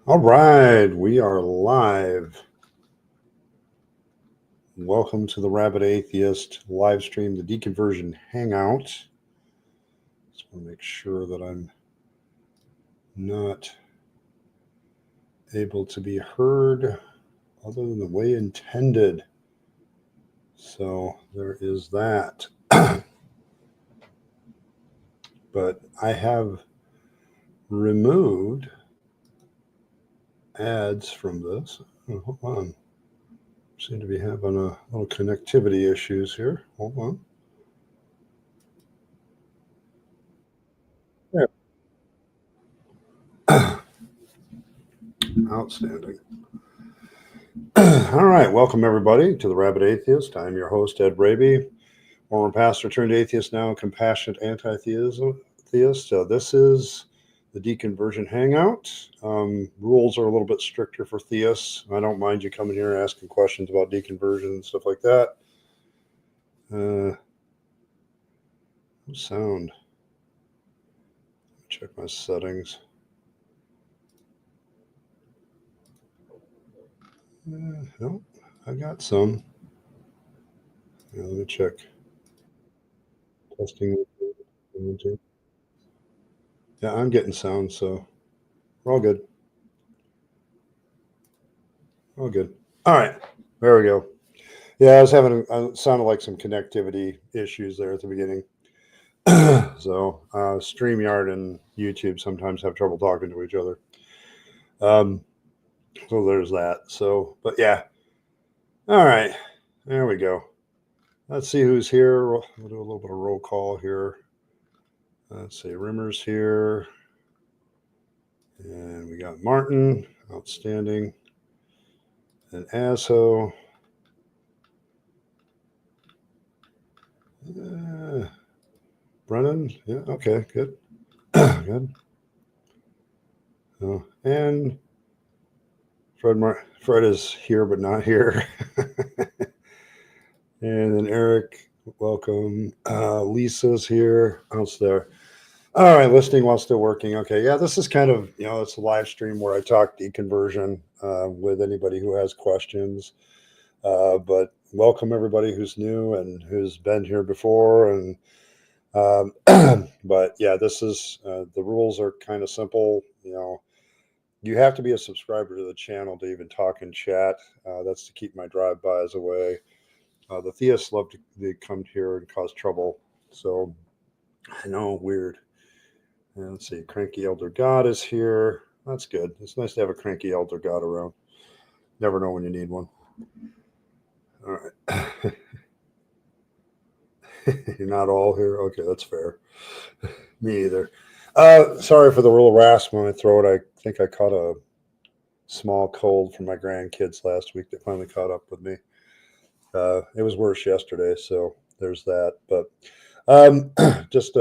All right, we are live. Welcome to the Rabyd Atheist live stream, the Deconversion Hangout. Just want to make sure that I'm not able to be heard other than the way intended. So there is that. But I have removed ads from this. Oh, hold on. Seem to be having a little connectivity issues here. Hold on. Yeah. Outstanding. All right, welcome everybody to the Rabyd Atheist. I'm your host, Ed Rabyd, former pastor turned atheist, now a compassionate anti-theism theist. This is the Deconversion Hangout. Rules are a little bit stricter for theists. I don't mind you coming here asking questions about deconversion and stuff like that. Sound. Check my settings. Nope, I got some. Let me check. Testing. Yeah, I'm getting sound, so we're all good. All good. All right, there we go. Yeah, I was having sounded like some connectivity issues there at the beginning. So StreamYard and YouTube sometimes have trouble talking to each other. So there's that. So, but yeah. All right, there we go. Let's see who's here. We'll do a little bit of roll call here. Let's see, Rimmer's here. And we got Martin, outstanding. And Aso. Brennan, yeah, okay, good. Good. Oh, and Fred is here but not here. And then Eric, welcome. Lisa's here. How's there? All right, listening while still working. Okay, yeah, this is kind of, it's a live stream where I talk deconversion with anybody who has questions. But welcome everybody who's new and who's been here before. And but yeah, this is the rules are kind of simple. You have to be a subscriber to the channel to even talk in chat. That's to keep my drive-bys away. The theists love to come here and cause trouble. So I know, weird. Let's see, cranky elder god is here. That's good. It's nice to have a cranky elder god around. Never know when you need one. All right. You're not all here. Okay, that's fair. Me either. Sorry for the little rasp on my throat. I think I caught a small cold from my grandkids last week that finally caught up with me. It was worse yesterday, so there's that. But just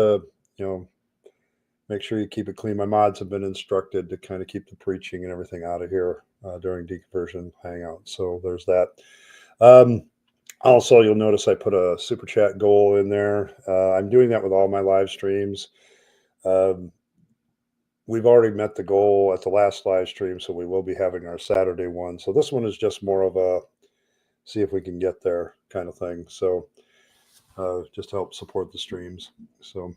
make sure you keep it clean. My mods have been instructed to kind of keep the preaching and everything out of here during Deconversion Hangout. So there's that. Also, you'll notice I put a super chat goal in there. I'm doing that with all my live streams. We've already met the goal at the last live stream, so we will be having our Saturday one. So this one is just more of a see if we can get there kind of thing. So just to help support the streams. So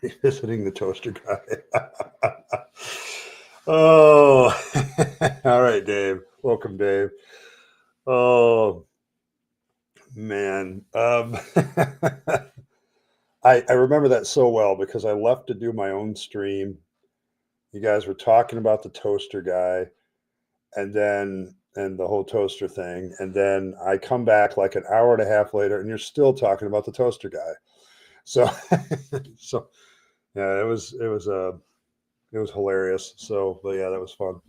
revisiting the toaster guy. Oh, all right, Dave. Welcome, Dave. Oh, man. I remember that so well because I left to do my own stream. You guys were talking about the toaster guy and the whole toaster thing. And then I come back like an hour and a half later and you're still talking about the toaster guy. So, so yeah, it was hilarious. So, but yeah, that was fun.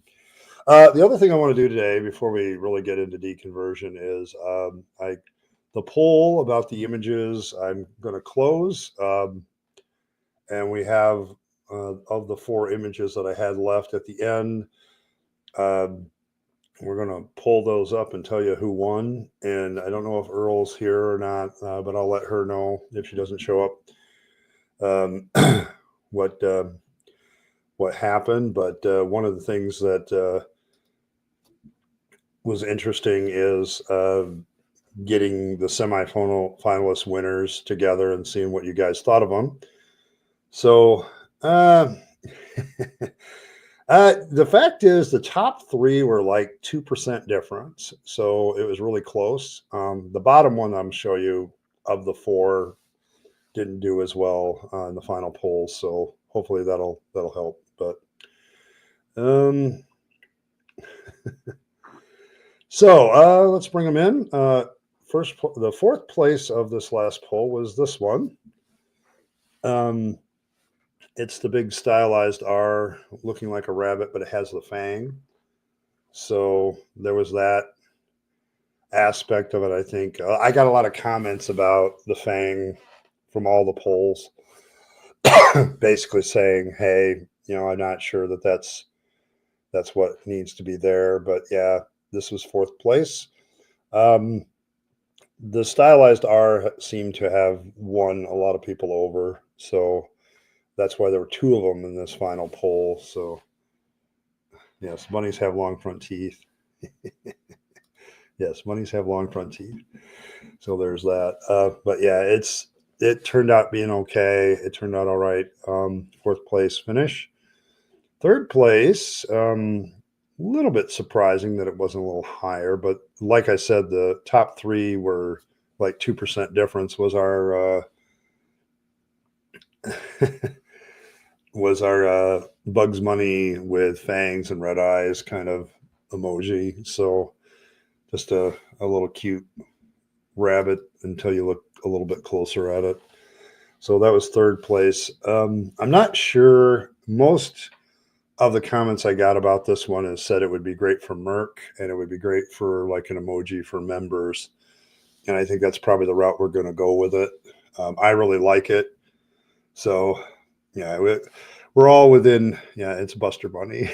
The other thing I want to do today, before we really get into deconversion, is the poll about the images. I'm going to close, and we have of the 4 images that I had left at the end. We're going to pull those up and tell you who won. And I don't know if Earl's here or not, but I'll let her know if she doesn't show up. What what happened, but one of the things that was interesting is getting the semifinalist winners together and seeing what you guys thought of them. So, the fact is, the top three were like 2% difference. So it was really close. The bottom one I'm show you of the four didn't do as well in the final poll. So hopefully that'll help. But so let's bring them in. The fourth place of this last poll was this one. It's the big stylized R looking like a rabbit, but it has the fang. So there was that aspect of it, I think. I got a lot of comments about the fang from all the polls, basically saying, hey, I'm not sure that that's what needs to be there. But yeah, this was fourth place. The stylized R seemed to have won a lot of people over. So that's why there were two of them in this final poll. So yes, bunnies have long front teeth. Yes, bunnies have long front teeth. So there's that. But yeah, it turned out being okay. It turned out all right. Fourth place finish. Third place, a little bit surprising that it wasn't a little higher, but like I said, the top three were like 2% difference. Was our Bugs Bunny with fangs and red eyes kind of emoji. So just a little cute rabbit until you look a little bit closer at it. So that was third place. I'm not sure. Most of the comments I got about this one is said it would be great for Merc and it would be great for like an emoji for members. And I think that's probably the route we're going to go with it. I really like it. So yeah, we're all within, it's Buster Bunny.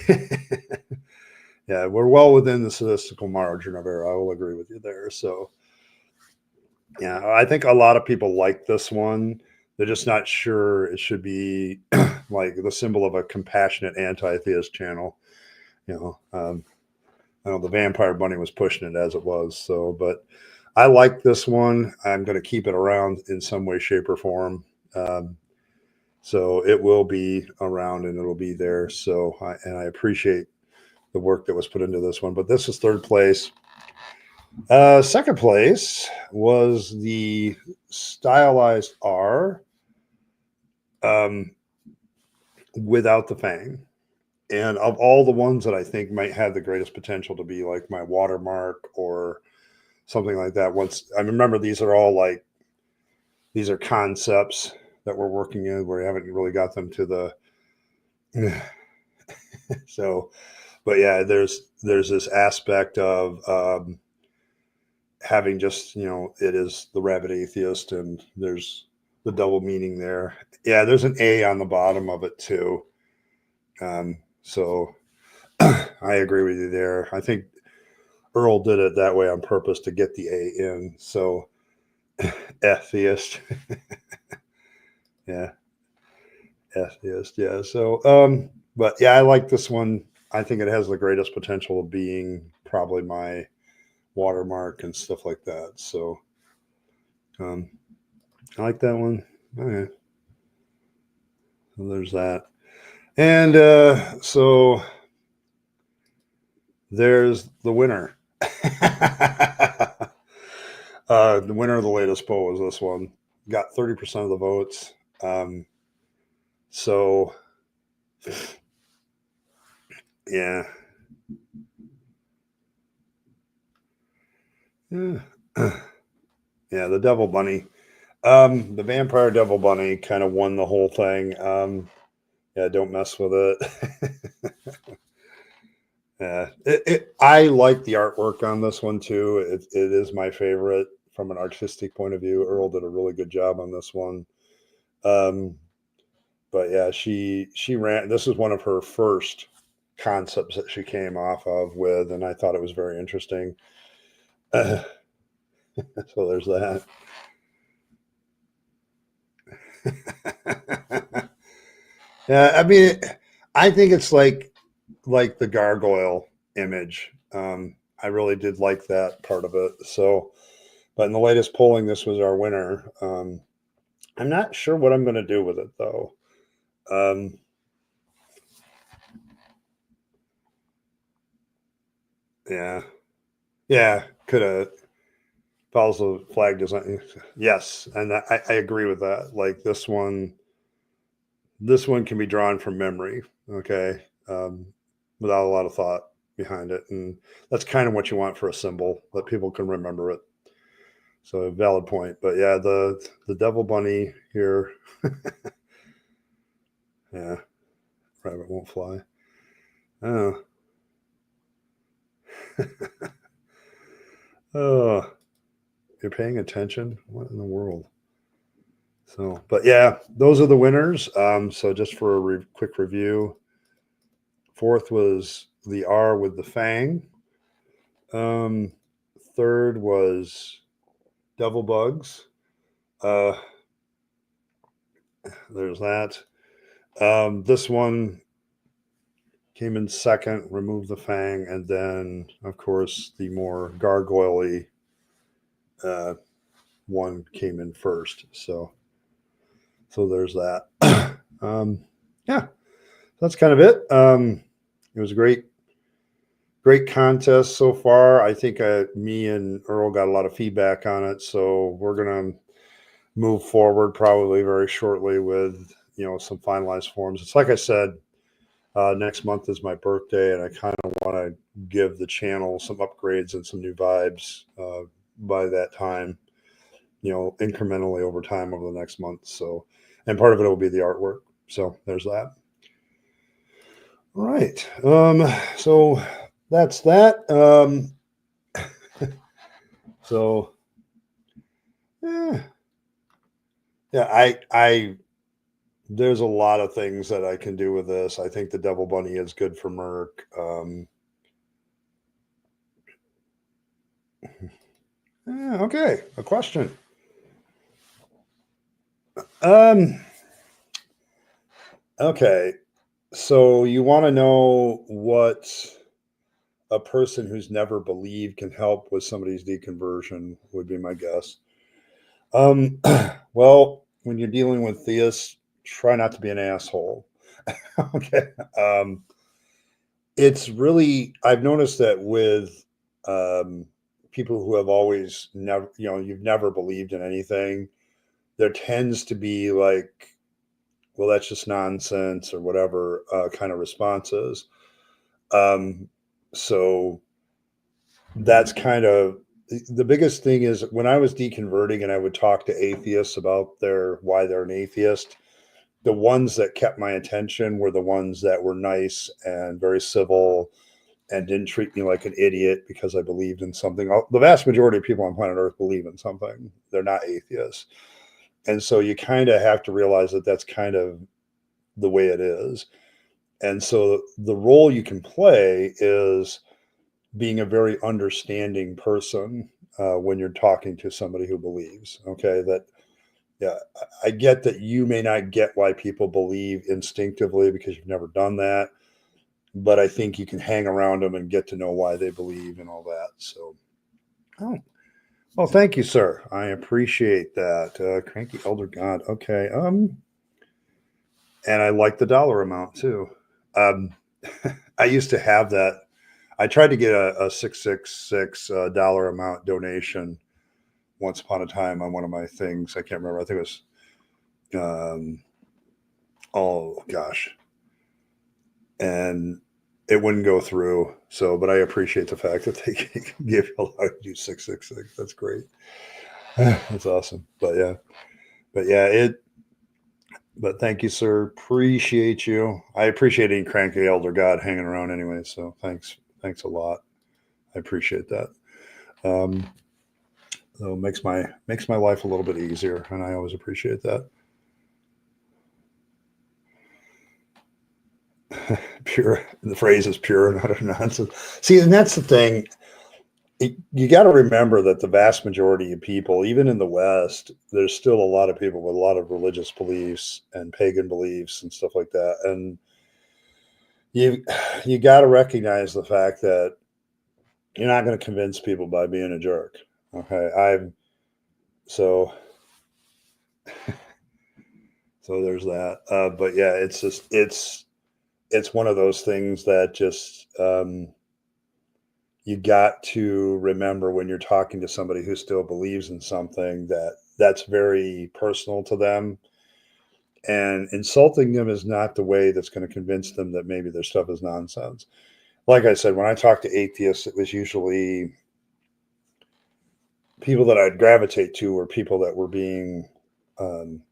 Yeah, we're well within the statistical margin of error. I will agree with you there. So yeah, I think a lot of people like this one. They're just not sure it should be like the symbol of a compassionate anti-theist channel. I know the Vampire Bunny was pushing it as it was. So, but I like this one. I'm going to keep it around in some way, shape, or form. So it will be around and it'll be there. So, I appreciate the work that was put into this one. But this is third place. Second place was the stylized R without the fang. And of all the ones that I think might have the greatest potential to be like my watermark or something like that, once I remember these are concepts that we're working in where we haven't really got them to the so, but yeah, there's this aspect of having just, it is the Rabyd atheist and there's the double meaning there. Yeah, there's an A on the bottom of it too. So I agree with you there. I think Earl did it that way on purpose to get the A in. So atheist. Yeah. Atheist. Yeah. So, but yeah, I like this one. I think it has the greatest potential of being probably my watermark and stuff like that. So, I like that one. Okay. So there's that. And so there's the winner. The winner of the latest poll was this one. Got 30% of the votes. So, yeah. Yeah, yeah, the Devil Bunny. The Vampire Devil Bunny kind of won the whole thing. Yeah, don't mess with it. Yeah, I like the artwork on this one too. It is my favorite from an artistic point of view. Earl did a really good job on this one. But yeah, she ran. This is one of her first concepts that she came off of with, and I thought it was very interesting. So there's that. Yeah, I mean, I think it's like the gargoyle image. I really did like that part of it. So, but in the latest polling, this was our winner. I'm not sure what I'm going to do with it though. Yeah, yeah, could have follows the flag design. Yes, and I agree with that. Like this one can be drawn from memory. Okay, without a lot of thought behind it, and that's kind of what you want for a symbol that people can remember it. So a valid point, but yeah, the devil bunny here. Yeah, rabbit won't fly. Oh, oh, you're paying attention. What in the world? So, but yeah, those are the winners. So just for a quick review, fourth was the R with the fang. Um, third was devil bugs. Uh, there's that. This one came in second, remove the fang, and then of course the more gargoyle uh, one came in first. So there's that. Yeah, that's kind of it. It was a great contest so far. I think me and Earl got a lot of feedback on it, so we're gonna move forward probably very shortly with some finalized forms. It's like I said, next month is my birthday, and I kind of want to give the channel some upgrades and some new vibes by that time. Incrementally over time over the next month. So, and part of it will be the artwork. So there's that. All right. So that's that. So yeah, yeah. There's a lot of things that I can do with this. I think the Devil Bunny is good for Merc. Yeah, okay, a question. Um, okay, so you want to know what a person who's never believed can help with somebody's deconversion would be my guess. Well, when you're dealing with theists, try not to be an asshole. Okay. It's really, I've noticed that with um, people who have always never, you've never believed in anything, there tends to be like, well, that's just nonsense or whatever kind of responses. Um, so that's kind of the biggest thing is when I was deconverting and I would talk to atheists about why they're an atheist, the ones that kept my attention were the ones that were nice and very civil and didn't treat me like an idiot because I believed in something. The vast majority of people on planet Earth believe in something. They're not atheists. And so you kind of have to realize that that's kind of the way it is. And so the role you can play is being a very understanding person when you're talking to somebody who believes. Okay, that yeah, I get that you may not get why people believe instinctively because you've never done that, but I think you can hang around them and get to know why they believe and all that. So, oh, well, thank you, sir. I appreciate that. Cranky Elder God. Okay. And I like the dollar amount too. Um, I used to have that. I tried to get a 666 dollar amount donation once upon a time on one of my things. I can't remember. I think it was, oh gosh, and it wouldn't go through. So, but I appreciate the fact that they can give you a lot to do 666. That's great. That's awesome. But yeah, but thank you, sir. Appreciate you. I appreciate any cranky elder God hanging around anyway. So thanks a lot. I appreciate that. Um, so makes my life a little bit easier, and I always appreciate that. Pure. The phrase is pure and utter nonsense. See, and that's the thing. You got to remember that the vast majority of people, even in the West, there's still a lot of people with a lot of religious beliefs and pagan beliefs and stuff like that. And you got to recognize the fact that you're not going to convince people by being a jerk. Okay, so so there's that. But yeah, it's just it's one of those things that just you got to remember when you're talking to somebody who still believes in something that that's very personal to them, and insulting them is not the way that's going to convince them that maybe their stuff is nonsense. Like I said, when I talk to atheists, it was usually people that I'd gravitate to were people that were being um,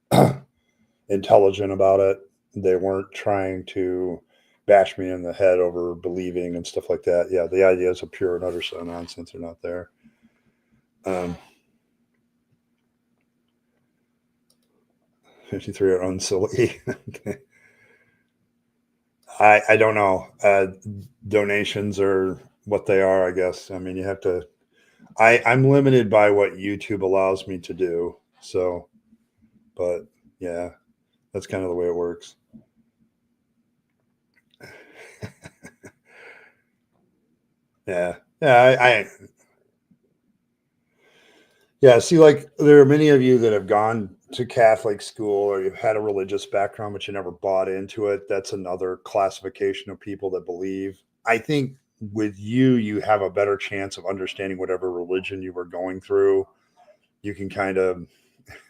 intelligent about it. They weren't trying to bash me in the head over believing and stuff like that. Yeah, the ideas of pure and utter nonsense are not there. 53 are unsilly. Okay. I don't know. Donations are what they are, I guess. I mean, you have to. I'm limited by what YouTube allows me to do. So, but yeah, that's kind of the way it works. Yeah. Yeah. Yeah. See, like there are many of you that have gone to Catholic school or you've had a religious background, but you never bought into it. That's another classification of people that believe. I think with you, you have a better chance of understanding whatever religion you were going through. You can kind of,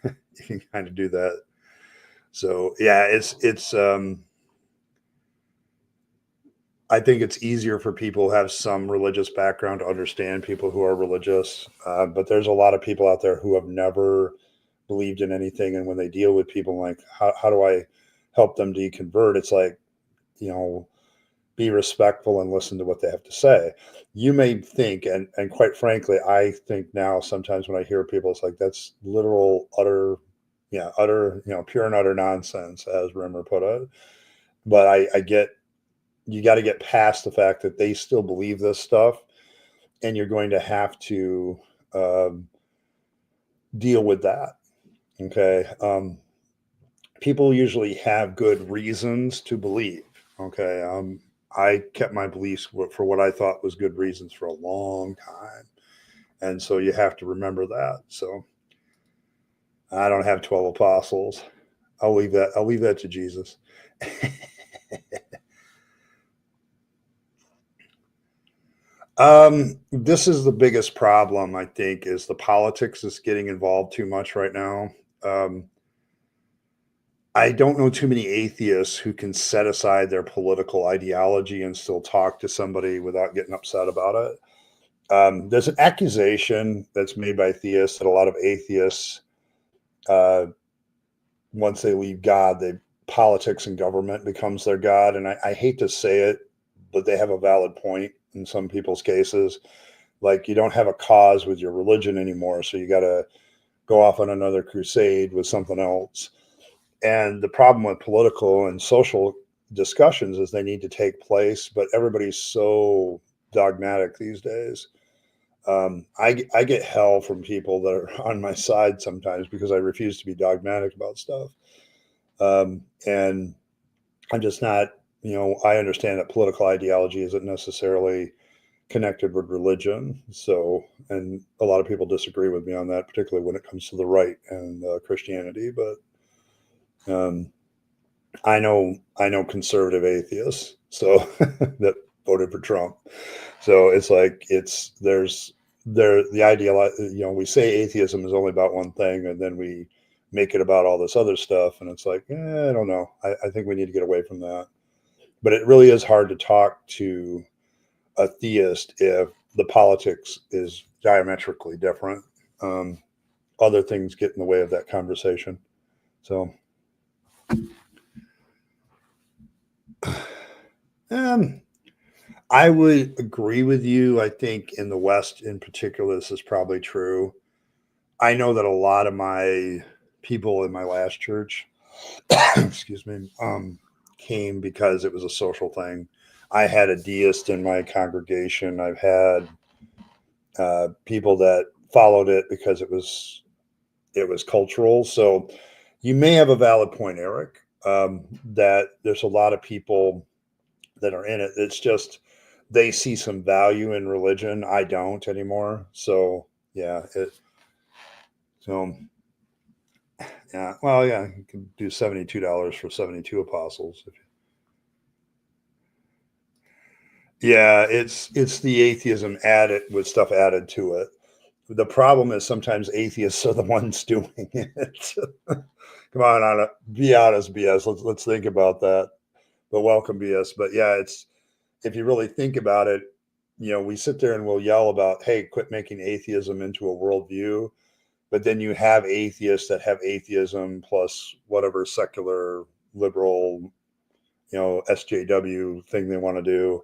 you can kind of do that. So yeah, I think it's easier for people who have some religious background to understand people who are religious. But there's a lot of people out there who have never believed in anything. And when they deal with people like, how do I help them deconvert? It's like, you know, be respectful and listen to what they have to say. You may think, and quite frankly, I think now sometimes when I hear people, it's like, that's literal, utter, yeah, utter, pure and utter nonsense, as Rimmer put it. But I get, you got to get past the fact that they still believe this stuff, and you're going to have to um, deal with that. Okay. People usually have good reasons to believe. Okay. I kept my beliefs for what I thought was good reasons for a long time. And so you have to remember that. So I don't have 12 apostles. I'll leave that to Jesus. This is the biggest problem, I think, is the politics is getting involved too much right now. Um, I don't know too many atheists who can set aside their political ideology and still talk to somebody without getting upset about it. There's an accusation that's made by theists that a lot of atheists, uh, once they leave God, they politics and government becomes their God. And I hate to say it, but they have a valid point in some people's cases. Like you don't have a cause with your religion anymore, so you got to go off on another crusade with something else. And the problem with political and social discussions is they need to take place, but everybody's so dogmatic these days. I get hell from people that are on my side sometimes because I refuse to be dogmatic about stuff. And I'm just not, I understand that political ideology isn't necessarily connected with religion. So, and a lot of people disagree with me on that, particularly when it comes to the right and Christianity. But um, I know conservative atheists, so that voted for Trump. So it's like there's the ideal. We say atheism is only about one thing, and then we make it about all this other stuff, and it's like I don't know. I think we need to get away from that. But it really is hard to talk to a theist if the politics is diametrically different. Um, Other things get in the way of that conversation. So, um, I would agree with you. I think in the West, in particular, this is probably true. I know that a lot of my people in my last church, excuse me, came because it was a social thing. I had a deist in my congregation. I've had people that followed it because it was cultural. So you may have a valid point, Eric, that there's a lot of people that are in it. It's just they see some value in religion. I don't anymore. So yeah, so yeah. Well, yeah, you can do $72 for 72 apostles. Yeah, it's the atheism added with stuff added to it. The problem is sometimes atheists are the ones doing it. Come on, be honest, BS. Let's think about that. But welcome, BS. But yeah, it's if you really think about it, we sit there and we'll yell about, hey, quit making atheism into a worldview. But then you have atheists that have atheism plus whatever secular liberal, SJW thing they want to do.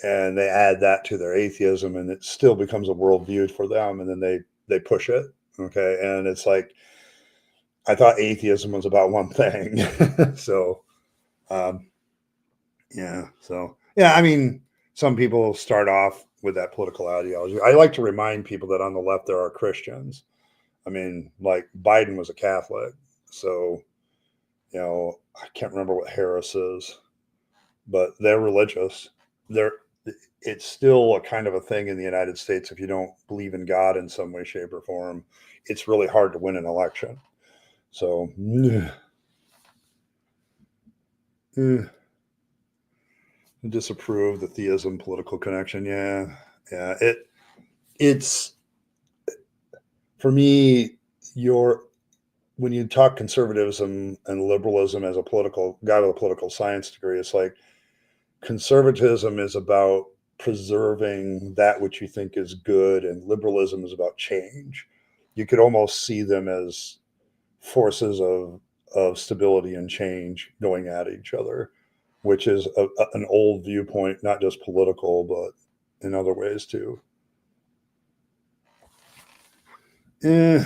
And they add that to their atheism and it still becomes a worldview for them. And then they push it. Okay. And it's like, I thought atheism was about one thing. So, um, yeah. So, yeah, I mean, some people start off with that political ideology. I like to remind people that on the left, there are Christians. I mean, like Biden was a Catholic. So, I can't remember what Harris is, but they're religious. They're, it's still a kind of a thing in the United States. If you don't believe in God in some way, shape, or form, it's really hard to win an election. So, disapprove the theism political connection. Yeah, yeah. It's for me. When you talk conservatism and liberalism as a political guy with a political science degree, it's like conservatism is about preserving that which you think is good, and liberalism is about change. You could almost see them as forces of stability and change going at each other, which is an old viewpoint, not just political, but in other ways too. Eh,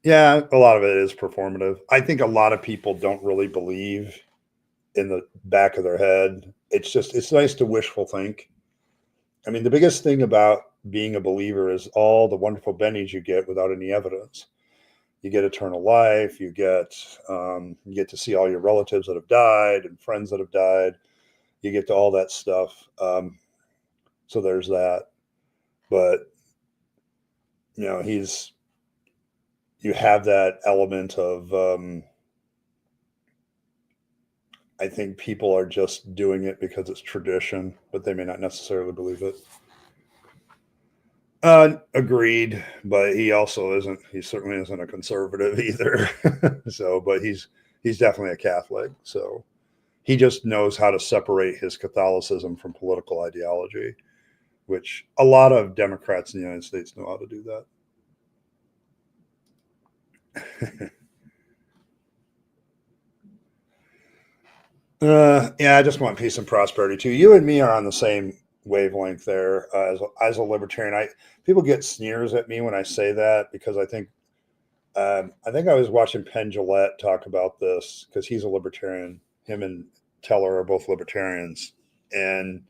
yeah, a lot of it is performative. I think a lot of people don't really believe in the back of their head. It's nice to wishful think. I mean, the biggest thing about being a believer is all the wonderful bennies you get without any evidence. You get eternal life. You get to see all your relatives that have died and friends that have died. You get to all that stuff. So there's that. But you have that element of. I think people are just doing it because it's tradition, but they may not necessarily believe it. Agreed, but he also isn't. He certainly isn't a conservative either. So, but he's definitely a Catholic. So he just knows how to separate his Catholicism from political ideology, which a lot of Democrats in the United States know how to do that. Yeah, I just want peace and prosperity too. You and me are on the same wavelength there. As a libertarian, people get sneers at me when I say that because I think I was watching Penn Jillette talk about this because he's a libertarian. Him and Teller are both libertarians, and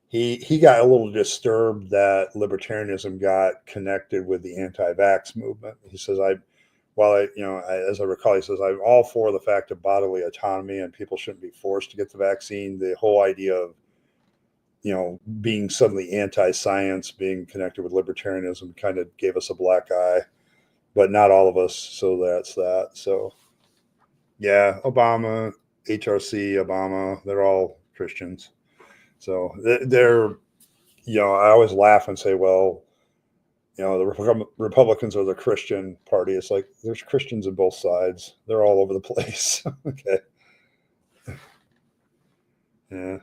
he got a little disturbed that libertarianism got connected with the anti-vax movement. He says, as I recall, he says, I'm all for the fact of bodily autonomy and people shouldn't be forced to get the vaccine. The whole idea of, being suddenly anti-science, being connected with libertarianism kind of gave us a black eye, but not all of us. So that's that. So yeah, Obama, HRC, Obama, they're all Christians. So they're, I always laugh and say, well, the Republicans are the Christian party. It's like there's Christians in both sides. They're all over the place. Okay. Yeah.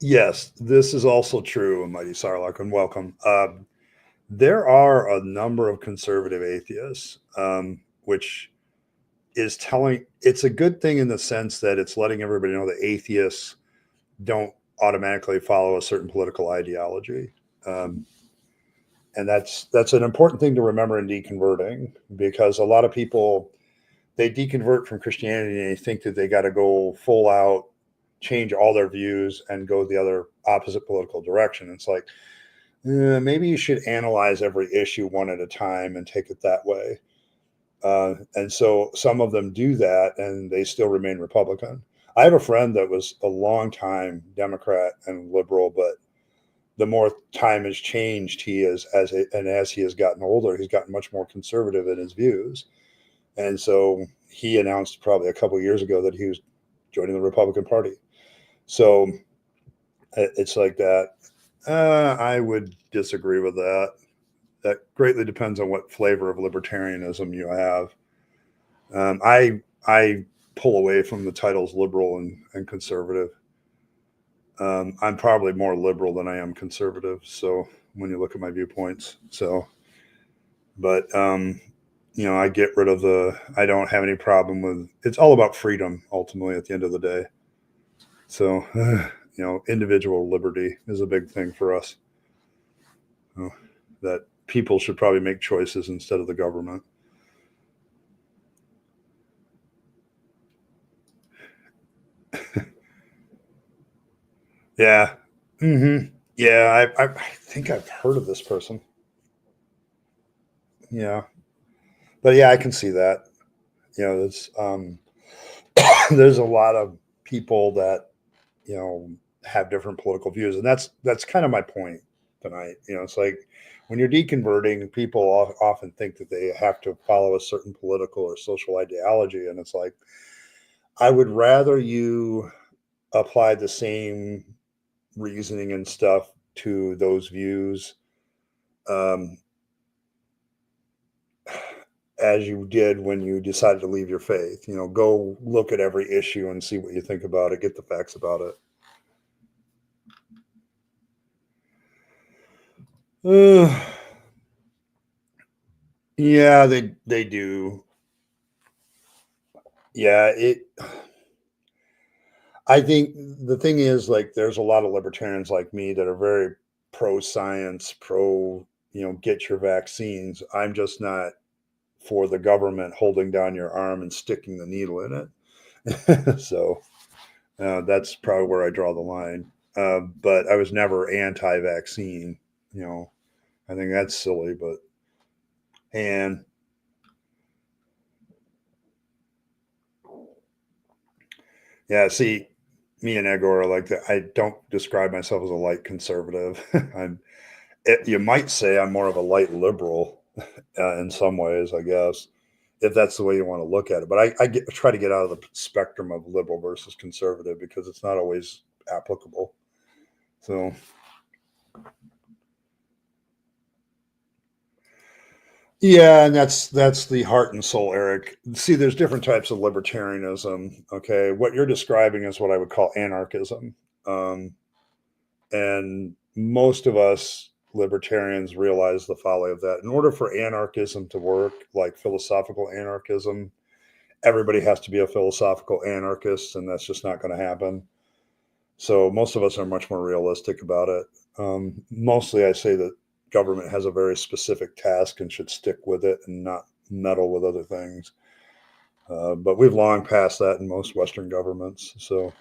Yes, this is also true, Mighty Sarlacc, and welcome. There are a number of conservative atheists, which is telling it's a good thing in the sense that it's letting everybody know that atheists don't automatically follow a certain political ideology. And that's an important thing to remember in deconverting because a lot of people they deconvert from Christianity and they think that they got to go full out, change all their views, and go the other opposite political direction. It's like maybe you should analyze every issue one at a time and take it that way. And so some of them do that and they still remain Republican. I have a friend that was a long time Democrat and liberal, but the more time has changed, he is and as he has gotten older, he's gotten much more conservative in his views. And so he announced probably a couple of years ago that he was joining the Republican Party. So it's like that. I would disagree with that. That greatly depends on what flavor of libertarianism you have. I pull away from the titles liberal and conservative. I'm probably more liberal than I am conservative. So when you look at my viewpoints, but I get rid of I don't have any problem with, it's all about freedom ultimately at the end of the day. So, individual liberty is a big thing for us. That people should probably make choices instead of the government. Yeah. Yeah. I think I've heard of this person. Yeah. But yeah, I can see that. It's there's a lot of people that you know have different political views, and that's kind of my point tonight. It's like when you're deconverting, people often think that they have to follow a certain political or social ideology, and it's like I would rather you apply the same reasoning and stuff to those views um, as you did when you decided to leave your faith. Go look at every issue and see what you think about it, get the facts about it. Yeah, they do. Yeah, I think the thing is, like, there's a lot of libertarians like me that are very pro science, pro, get your vaccines. I'm just not for the government holding down your arm and sticking the needle in it. So that's probably where I draw the line. But I was never anti-vaccine. I think that's silly, but and yeah, see, me and Ego are like that. I don't describe myself as a light conservative. You might say I'm more of a light liberal in some ways, I guess, if that's the way you want to look at it. But try to get out of the spectrum of liberal versus conservative because it's not always applicable. So, yeah, and that's the heart and soul, Eric. See, there's different types of libertarianism. Okay, what you're describing is what I would call anarchism. Um, And most of us libertarians realize the folly of that. In order for anarchism to work, like philosophical anarchism, everybody has to be a philosophical anarchist, and that's just not going to happen. So most of us are much more realistic about it. Mostly, I say that government has a very specific task and should stick with it and not meddle with other things. But we've long passed that in most Western governments. So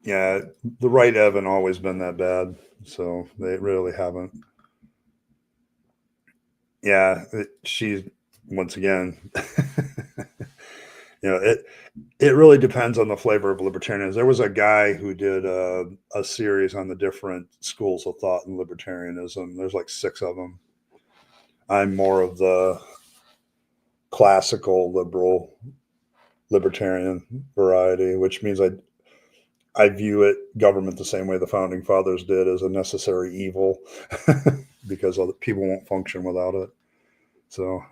yeah, the right haven't always been that bad. So they really haven't. Yeah, she's once again, it really depends on the flavor of libertarianism. There was a guy who did a series on the different schools of thought in libertarianism. There's like 6 of them. I'm more of the classical libertarian variety, which means I view government the same way the founding fathers did, as a necessary evil because other people won't function without it. So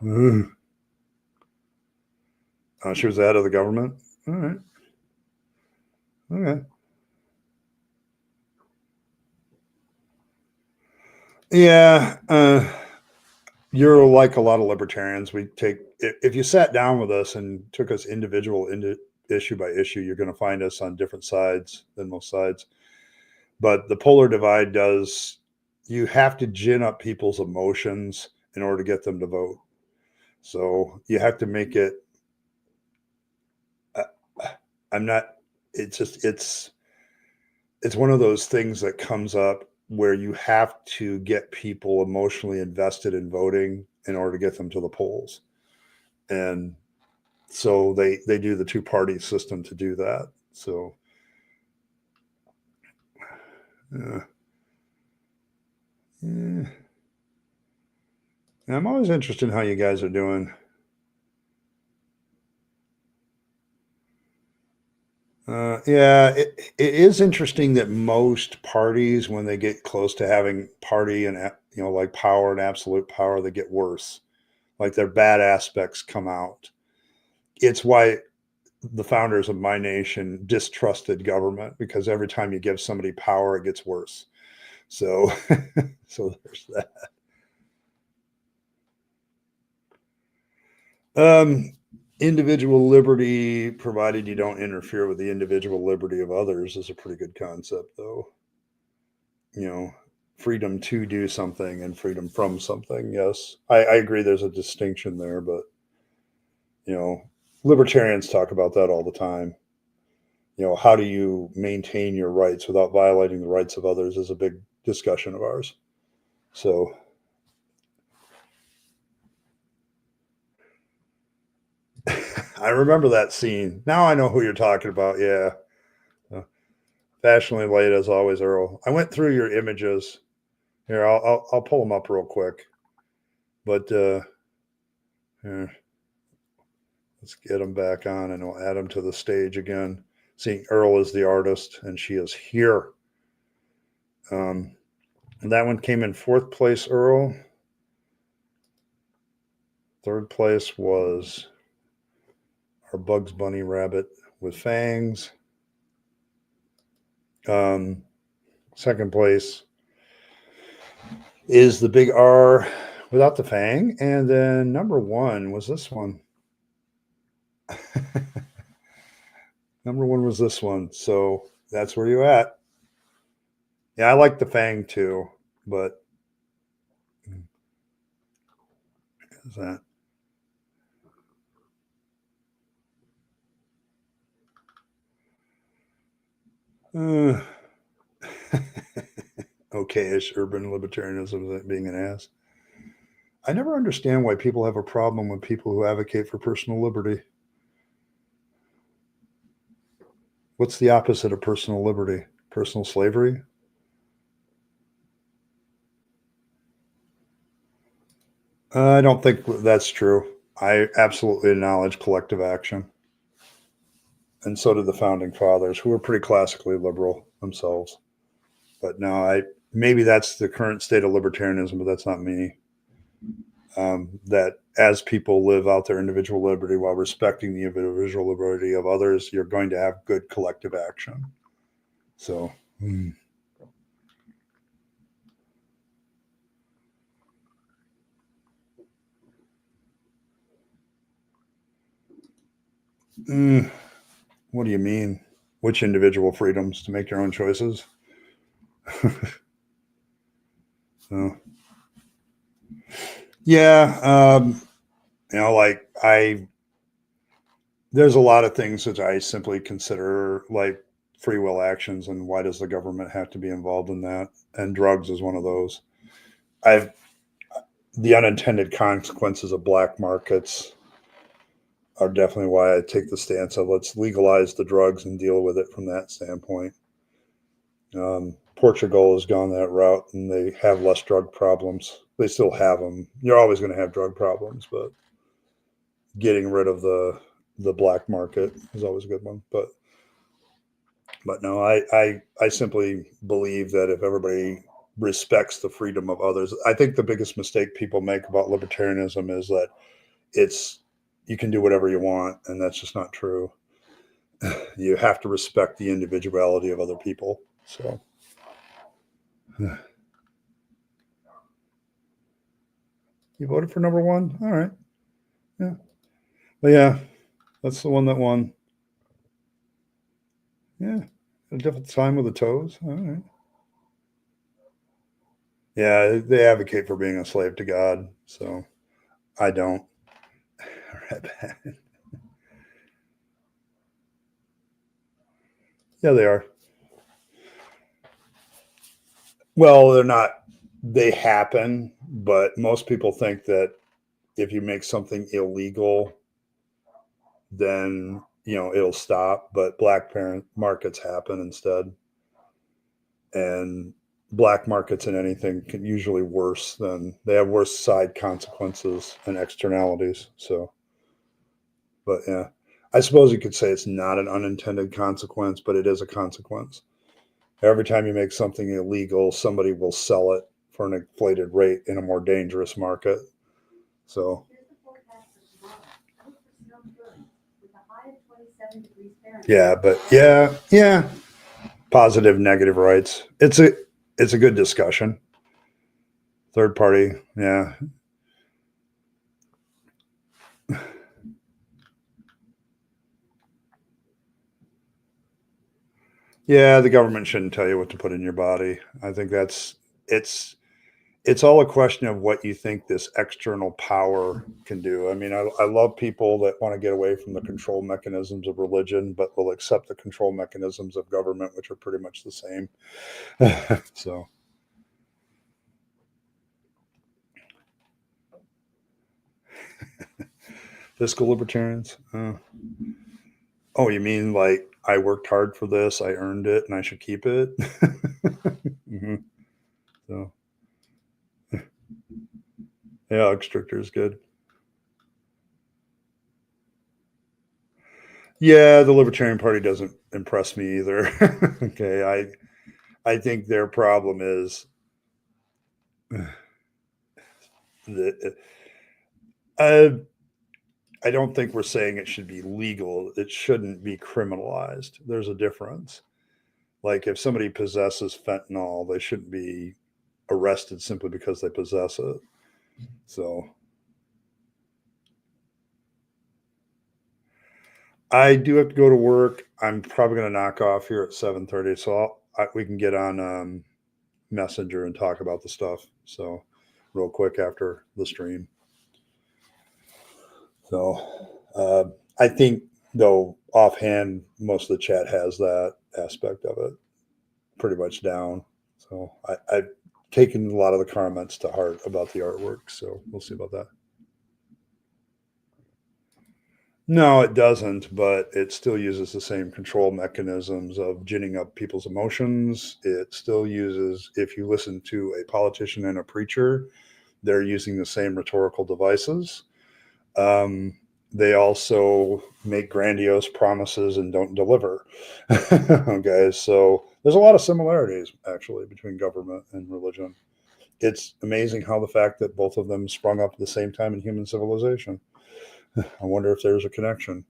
she was the head of the government. All right. Okay. Yeah. You're like a lot of libertarians. We take, if you sat down with us and took us individual into issue by issue, you're going to find us on different sides than most sides. But the polar divide does, you have to gin up people's emotions in order to get them to vote. So you have to make it, uh, I'm not, it's just, it's one of those things that comes up where you have to get people emotionally invested in voting in order to get them to the polls. And so they do the two-party system to do that. So yeah. I'm always interested in how you guys are doing. Yeah, it is interesting that most parties, when they get close to having party and like power and absolute power, they get worse. Like their bad aspects come out. It's why the founders of my nation distrusted government, because every time you give somebody power, it gets worse. So, so there's that. Individual liberty, provided you don't interfere with the individual liberty of others, is a pretty good concept, though. Freedom to do something and freedom from something. Yes, I agree. There's a distinction there, but libertarians talk about that all the time. How do you maintain your rights without violating the rights of others is a big discussion of ours. So I remember that scene. Now I know who you're talking about. Yeah. Fashionably late as always, Earl. I went through your images. Here, I'll pull them up real quick. But here, let's get them back on, and we'll add them to the stage again. Seeing Earl is the artist, and she is here. And that one came in 4th place, Earl. 3rd place was our Bugs Bunny rabbit with fangs. 2nd place is the big R without the fang. And then number 1 was this one. Number 1 was this one. So that's where you're at. Yeah, I like the fang too, but is that? Okay-ish urban libertarianism being an ass. I never understand why people have a problem with people who advocate for personal liberty. What's the opposite of personal liberty? Personal slavery? I don't think that's true. I absolutely acknowledge collective action. And so did the founding fathers, who were pretty classically liberal themselves. But no, maybe that's the current state of libertarianism, but that's not me. That as people live out their individual liberty while respecting the individual liberty of others, you're going to have good collective action. So, what do you mean? Which individual freedoms? To make your own choices? So, yeah, there's a lot of things that I simply consider like free will actions, and why does the government have to be involved in that? And drugs is one of those. The unintended consequences of black markets are definitely why I take the stance of let's legalize the drugs and deal with it from that standpoint. Portugal has gone that route, and they have less drug problems. They still have them. You're always going to have drug problems, but getting rid of the black market is always a good one. But no, I simply believe that if everybody respects the freedom of others, I think the biggest mistake people make about libertarianism is that you can do whatever you want, and that's just not true. You have to respect the individuality of other people. So you voted for number 1? All right. Yeah. But yeah, that's the one that won. Yeah. A different sign with the toes. All right. Yeah, they advocate for being a slave to God. So I don't. Yeah, they are. Well, they're not. They happen, but most people think that if you make something illegal, then it'll stop. But black parent markets happen instead, and black markets in anything can usually worse than they have worse side consequences and externalities. So, but yeah, I suppose you could say it's not an unintended consequence, but it is a consequence. Every time you make something illegal, somebody will sell it for an inflated rate in a more dangerous market. So, yeah, but yeah, positive, negative rights. It's a good discussion. Third party, yeah. Yeah, the government shouldn't tell you what to put in your body. I think it's it's all a question of what you think this external power can do. I mean, I love people that want to get away from the control mechanisms of religion, but will accept the control mechanisms of government, which are pretty much the same. So, fiscal libertarians. Oh, you mean like I worked hard for this, I earned it, and I should keep it? hmm So, yeah, extractor is good. Yeah, the Libertarian Party doesn't impress me either. Okay, I think their problem is that I don't think we're saying it should be legal. It shouldn't be criminalized. There's a difference. Like if somebody possesses fentanyl, they shouldn't be arrested simply because they possess it. So I do have to go to work. I'm probably going to knock off here at 7:30, so we can get on Messenger and talk about the stuff. So real quick after the stream. So I think though offhand, most of the chat has that aspect of it pretty much down. So I've taken a lot of the comments to heart about the artwork. So we'll see about that. No, it doesn't, but it still uses the same control mechanisms of ginning up people's emotions. It still uses, if you listen to a politician and a preacher, they're using the same rhetorical devices. Um, they also make grandiose promises and don't deliver. Okay, so there's a lot of similarities actually between government and religion. It's amazing how the fact that both of them sprung up at the same time in human civilization. I wonder if there's a connection.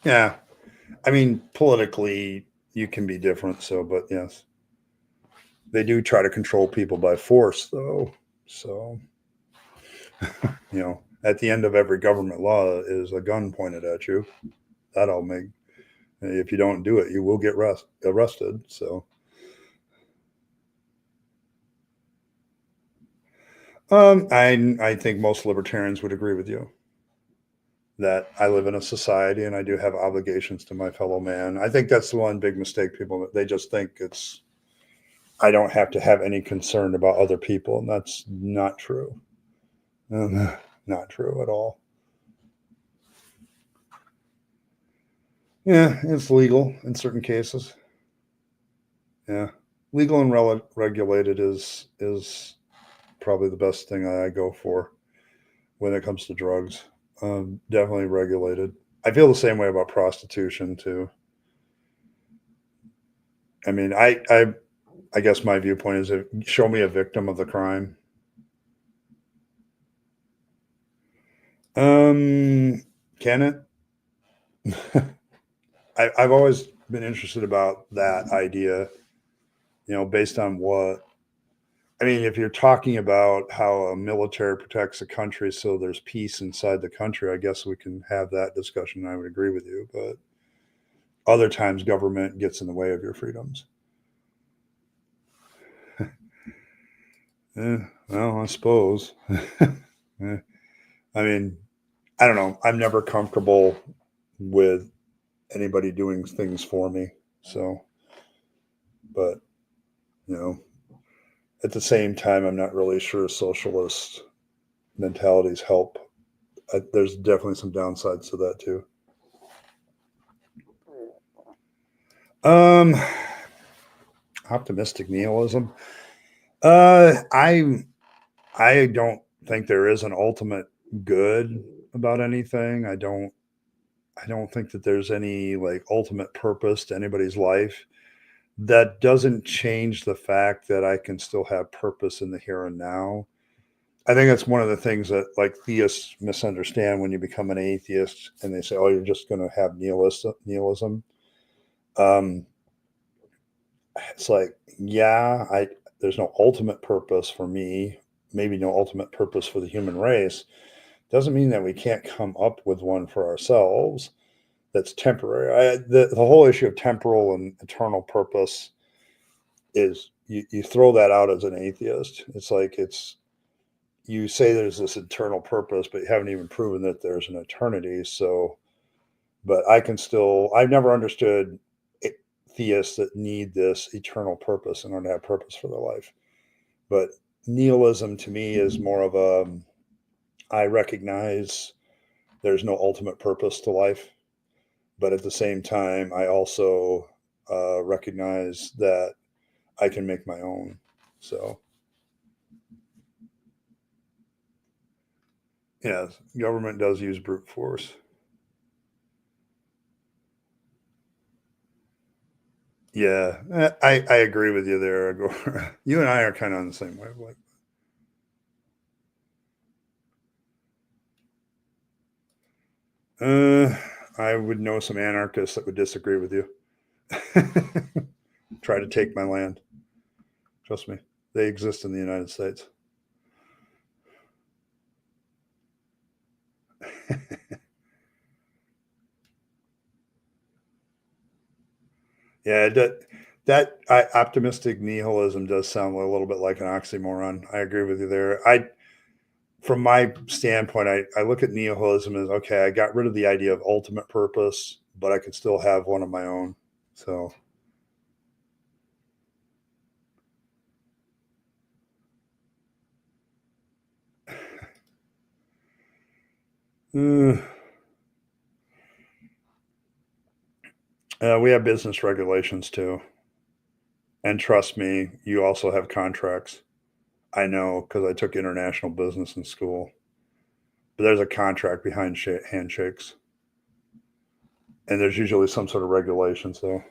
Yeah, I mean, politically, you can be different. So, but yes, they do try to control people by force, though. So, at the end of every government law is a gun pointed at you. That'll make, if you don't do it, you will get arrested. So, I think most libertarians would agree with you that I live in a society and I do have obligations to my fellow man. I think that's the one big mistake people, they just think it's, I don't have to have any concern about other people, and that's not true. Not true at all. Yeah, it's legal in certain cases. Yeah, legal and regulated is probably the best thing I go for when it comes to drugs. Definitely regulated. I feel the same way about prostitution too. I mean, I guess my viewpoint is, show me a victim of the crime. Can it? I've always been interested about that idea. Based on what, I mean, if you're talking about how a military protects a country so there's peace inside the country, I guess we can have that discussion. I would agree with you, but other times government gets in the way of your freedoms. Well, I suppose. Yeah. I mean, I don't know. I'm never comfortable with anybody doing things for me. So, but at the same time, I'm not really sure socialist mentalities help. There's definitely some downsides to that too. Optimistic nihilism. I don't think there is an ultimate good about anything. I don't think that there's any like ultimate purpose to anybody's life. That doesn't change the fact that I can still have purpose in the here and now. I think that's one of the things that like theists misunderstand when you become an atheist and they say, "Oh, you're just going to have nihilism." Um, it's like, yeah, there's no ultimate purpose for me, maybe no ultimate purpose for the human race. Doesn't mean that we can't come up with one for ourselves that's temporary. The whole issue of temporal and eternal purpose is you throw that out as an atheist. It's like you say there's this eternal purpose, but you haven't even proven that there's an eternity. So, but I've never understood theists that need this eternal purpose in order to have purpose for their life. But nihilism to me is more of I recognize there's no ultimate purpose to life, but at the same time, I also recognize that I can make my own. So, yeah, government does use brute force. Yeah, I agree with you there. You and I are kind of on the same wavelength. I would know some anarchists that would disagree with you. Try to take my land. Trust me, they exist in the United States. Yeah, optimistic nihilism does sound a little bit like an oxymoron. I agree with you there. From my standpoint, I look at nihilism as okay. I got rid of the idea of ultimate purpose, but I could still have one of my own. So, uh, we have business regulations too, and trust me, you also have contracts. I know because I took international business in school. But there's a contract behind handshakes, and there's usually some sort of regulation. So,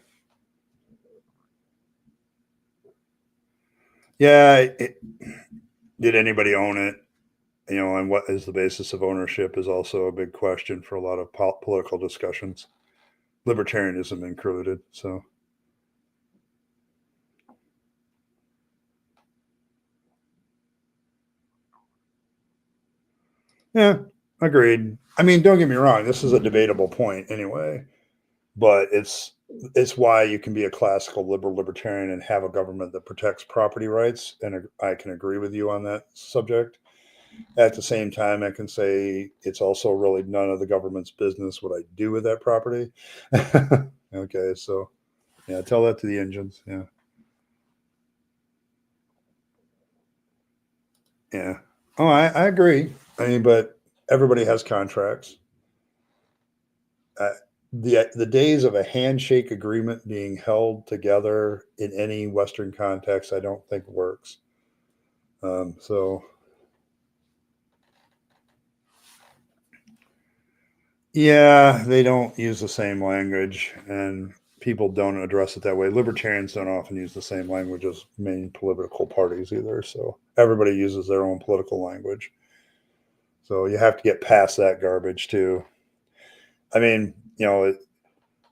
yeah, did anybody own it? And what is the basis of ownership is also a big question for a lot of political discussions, libertarianism included. So, yeah, agreed. I mean, don't get me wrong. This is a debatable point anyway, but it's why you can be a classical liberal libertarian and have a government that protects property rights. And I can agree with you on that subject. At the same time, I can say it's also really none of the government's business what I do with that property. Okay, so yeah, tell that to the engines. Yeah, yeah. Oh, I agree. I mean, but everybody has contracts. Uh, the days of a handshake agreement being held together in any Western context, I don't think works. So yeah, they don't use the same language, and people don't address it that way. Libertarians don't often use the same language as main political parties either. So everybody uses their own political language. So you have to get past that garbage too. I mean,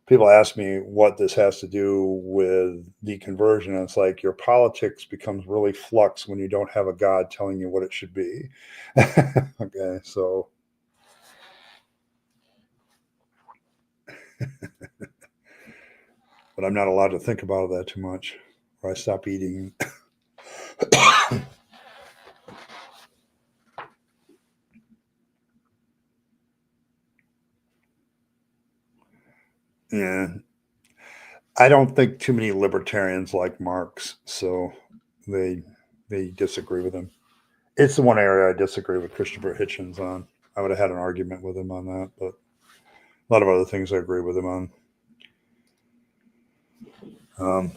people ask me what this has to do with deconversion. And it's like your politics becomes really flux when you don't have a God telling you what it should be. Okay, so but I'm not allowed to think about that too much, or I stop eating. Yeah. I don't think too many libertarians like Marx, so they they disagree with him. It's the one area I disagree with Christopher Hitchens on. I would have had an argument with him on that, but a lot of other things I agree with him on. Um,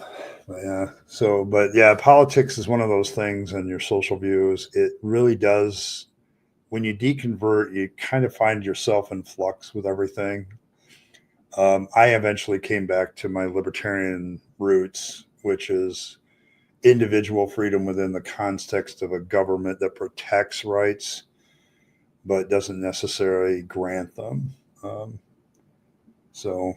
but yeah. So, but yeah, politics is one of those things, and your social views. It really does. When you deconvert, you kind of find yourself in flux with everything. I eventually came back to my libertarian roots, which is individual freedom within the context of a government that protects rights but doesn't necessarily grant them. Um, so,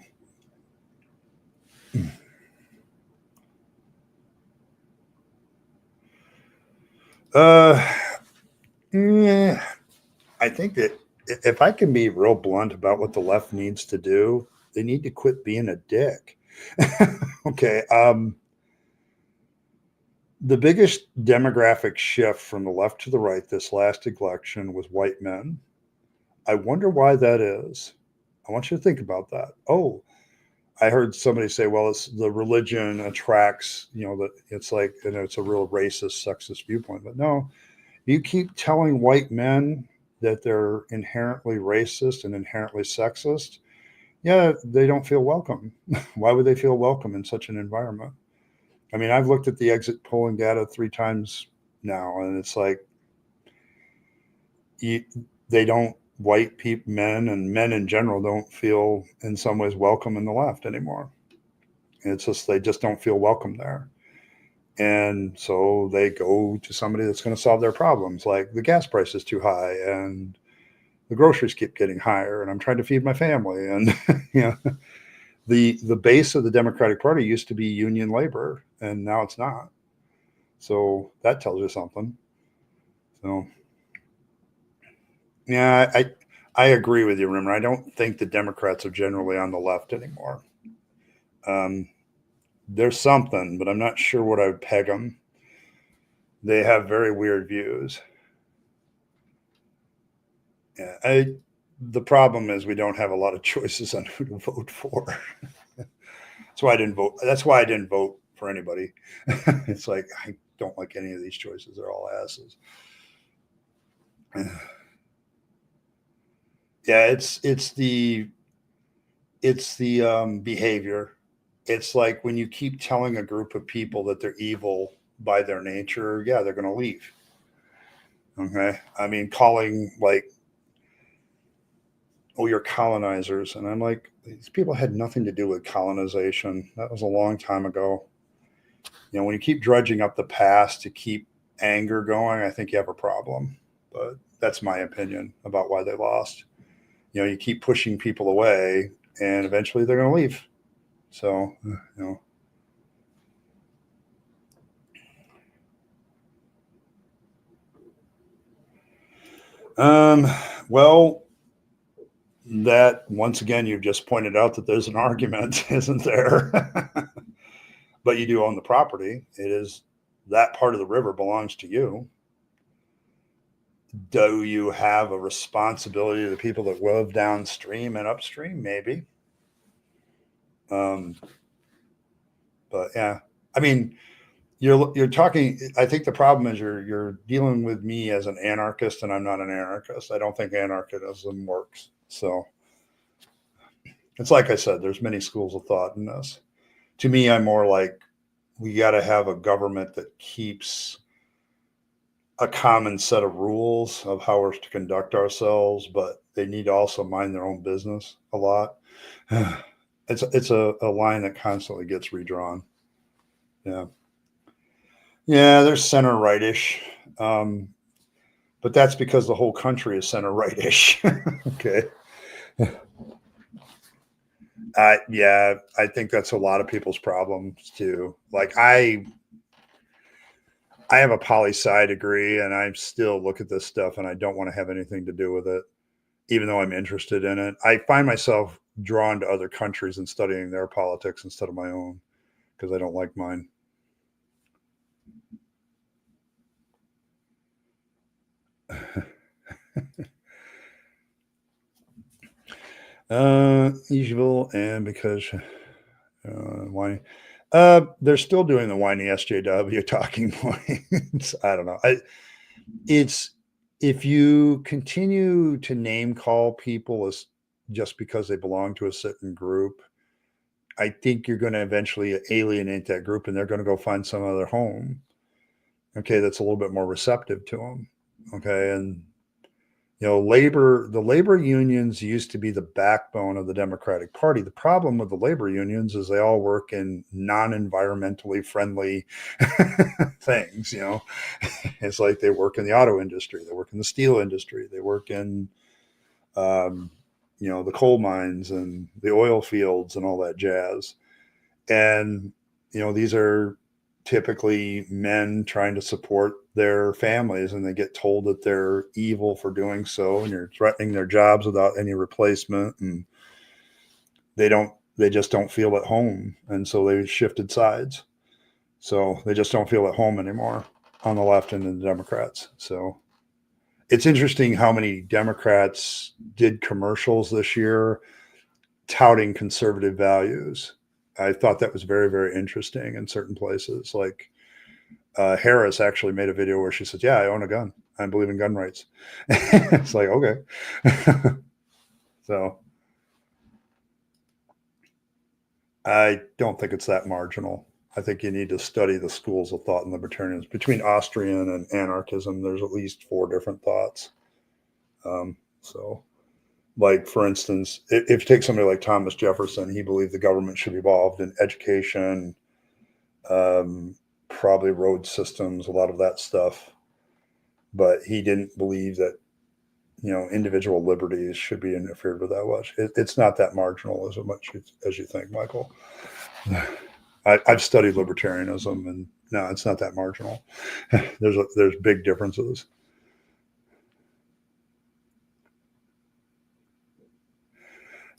uh, yeah, I think that if I can be real blunt about what the left needs to do, they need to quit being a dick. Okay. The biggest demographic shift from the left to the right this last election was white men. I wonder why that is. I want you to think about that. Oh, I heard somebody say, well, it's the religion attracts, that it's like, it's a real racist, sexist viewpoint. But no, you keep telling white men that they're inherently racist and inherently sexist. Yeah, they don't feel welcome. Why would they feel welcome in such an environment? I mean, I've looked at the exit polling data 3 times now, and it's like, you, they don't, white people, men and men in general, don't feel in some ways welcome in the left anymore. It's just, they just don't feel welcome there. And so they go to somebody that's going to solve their problems, like the gas price is too high and the groceries keep getting higher and I'm trying to feed my family. And you know, the base of the Democratic Party used to be union labor and now it's not. So that tells you something. So yeah, I agree with you, Rimmer. I don't think the Democrats are generally on the left anymore. Um, there's something, but I'm not sure what I would peg them. They have very weird views. Yeah, the problem is we don't have a lot of choices on who to vote for. That's why I didn't vote. That's why I didn't vote for anybody. It's like I don't like any of these choices. They're all asses. Yeah, it's the behavior. It's like when you keep telling a group of people that they're evil by their nature, yeah, they're going to leave. Okay, I mean, calling like, oh, you're colonizers, and I'm like, these people had nothing to do with colonization. That was a long time ago. When you keep dredging up the past to keep anger going, I think you have a problem. But that's my opinion about why they lost. You keep pushing people away, and eventually they're going to leave. So, um, well, that once again, you've just pointed out that there's an argument, isn't there? But you do own the property. It is that part of the river belongs to you. Do you have a responsibility to the people that live downstream and upstream? Maybe. Um, but yeah, I mean, you're talking. I think the problem is you're dealing with me as an anarchist, and I'm not an anarchist. I don't think anarchism works. So it's like I said, there's many schools of thought in this. To me, I'm more like we got to have a government that keeps a common set of rules of how we're to conduct ourselves, but they need to also mind their own business a lot. It's a line that constantly gets redrawn. Yeah. Yeah, they're center rightish. Um, but that's because the whole country is center rightish. Okay. Yeah, I think that's a lot of people's problems too. Like I have a poli sci degree and I still look at this stuff and I don't want to have anything to do with it, even though I'm interested in it. I find myself drawn to other countries and studying their politics instead of my own because I don't like mine. Evil, and because whiny. They're still doing the whiny SJW talking points. I don't know. It's if you continue to name call people as just because they belong to a certain group, I think you're going to eventually alienate that group, and they're going to go find some other home. Okay, that's a little bit more receptive to them. Okay, and the labor unions used to be the backbone of the Democratic Party. The problem with the labor unions is they all work in non-environmentally friendly things. It's like they work in the auto industry, they work in the steel industry, they work in um, the coal mines and the oil fields and all that jazz. And these are typically men trying to support their families, and they get told that they're evil for doing so, and you're threatening their jobs without any replacement, and they just don't feel at home, and so they shifted sides. So they just don't feel at home anymore on the left and in the Democrats. So it's interesting how many Democrats did commercials this year touting conservative values. I thought that was very, very interesting in certain places. Like Harris actually made a video where she said, "Yeah, I own a gun. I believe in gun rights." It's like, okay. So I don't think it's that marginal. I think you need to study the schools of thought in libertarians. Between Austrian and anarchism, there's at least 4 different thoughts. So, like, for instance, if you take somebody like Thomas Jefferson, he believed the government should be involved in education, um, probably road systems, a lot of that stuff. But he didn't believe that individual liberties should be interfered with that much. It's not that marginal as much as you think, Michael. I've studied libertarianism, and no, it's not that marginal. There's big differences.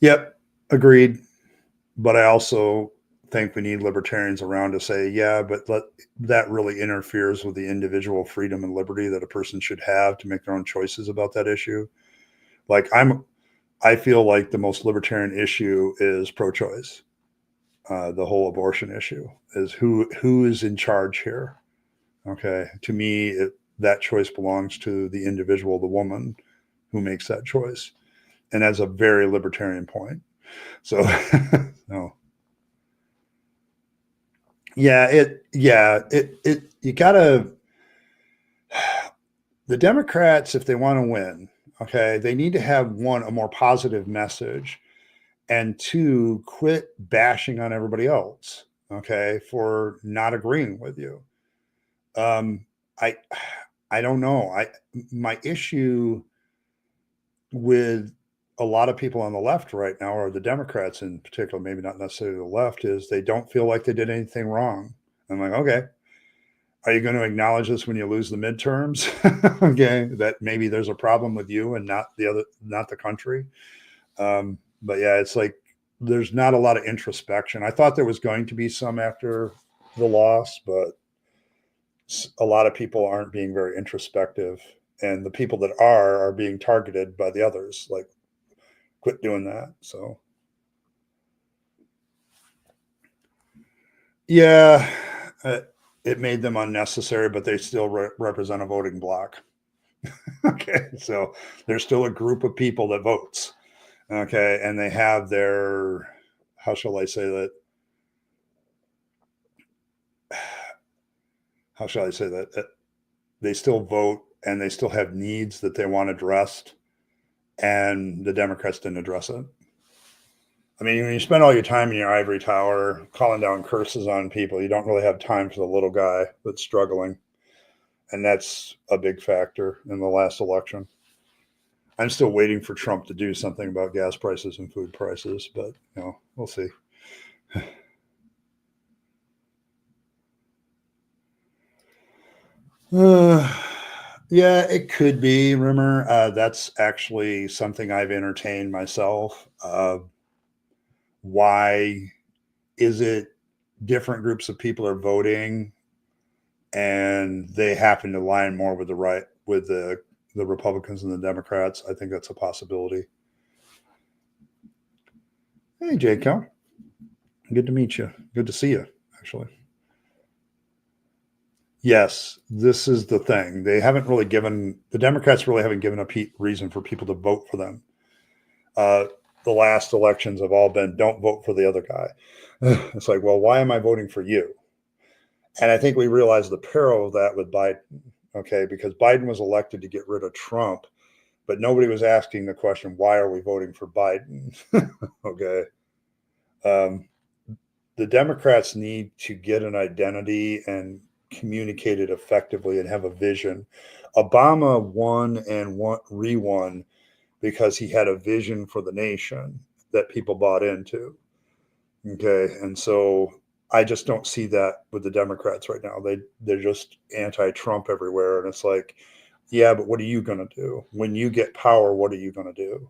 Yep, agreed. But I also think we need libertarians around to say, yeah, but that really interferes with the individual freedom and liberty that a person should have to make their own choices about that issue. Like I feel like the most libertarian issue is pro-choice. The whole abortion issue is who is in charge here. Okay, to me, that choice belongs to the individual, the woman who makes that choice, and that's a very libertarian point. So, no, it you gotta the Democrats, if they want to win, okay, they need to have one, a more positive message, and two, quit bashing on everybody else, okay, for not agreeing with you. Um, I I don't know. My issue with a lot of people on the left right now, or the Democrats in particular, maybe not necessarily the left, is they don't feel like they did anything wrong. I'm like, okay, are you going to acknowledge this when you lose the midterms? Okay, that maybe there's a problem with you and not the country. But yeah, it's like there's not a lot of introspection. I thought there was going to be some after the loss, but a lot of people aren't being very introspective, and the people that are being targeted by the others. Like, quit doing that. So yeah, it made them unnecessary, but they still represent a voting bloc. Okay, so there's still a group of people that votes. Okay, and they have their, how shall I say that? How shall I say that? They still vote, and they still have needs that they want addressed, and the Democrats didn't address it. I mean, when you spend all your time in your ivory tower calling down curses on people, you don't really have time for the little guy that's struggling. And that's a big factor in the last election. I'm still waiting for Trump to do something about gas prices and food prices, but we'll see. Yeah, it could be rumor. That's actually something I've entertained myself. Why is it different groups of people are voting and they happen to line more with the right, with the Republicans and the Democrats? I think that's a possibility. Hey, Jacob. Good to meet you. Good to see you, actually. Yes, this is the thing. The Democrats really haven't given a reason for people to vote for them. The last elections have all been don't vote for the other guy. It's like, well, why am I voting for you? And I think we realize the peril of that with Biden. Okay, because Biden was elected to get rid of Trump, but nobody was asking the question, why are we voting for Biden? Okay. Um, the Democrats need to get an identity and communicate it effectively and have a vision. Obama won and re-won because he had a vision for the nation that people bought into. Okay, and so I just don't see that with the Democrats right now. They're just anti-Trump everywhere, and it's like, yeah, but what are you going to do when you get power? What are you going to do?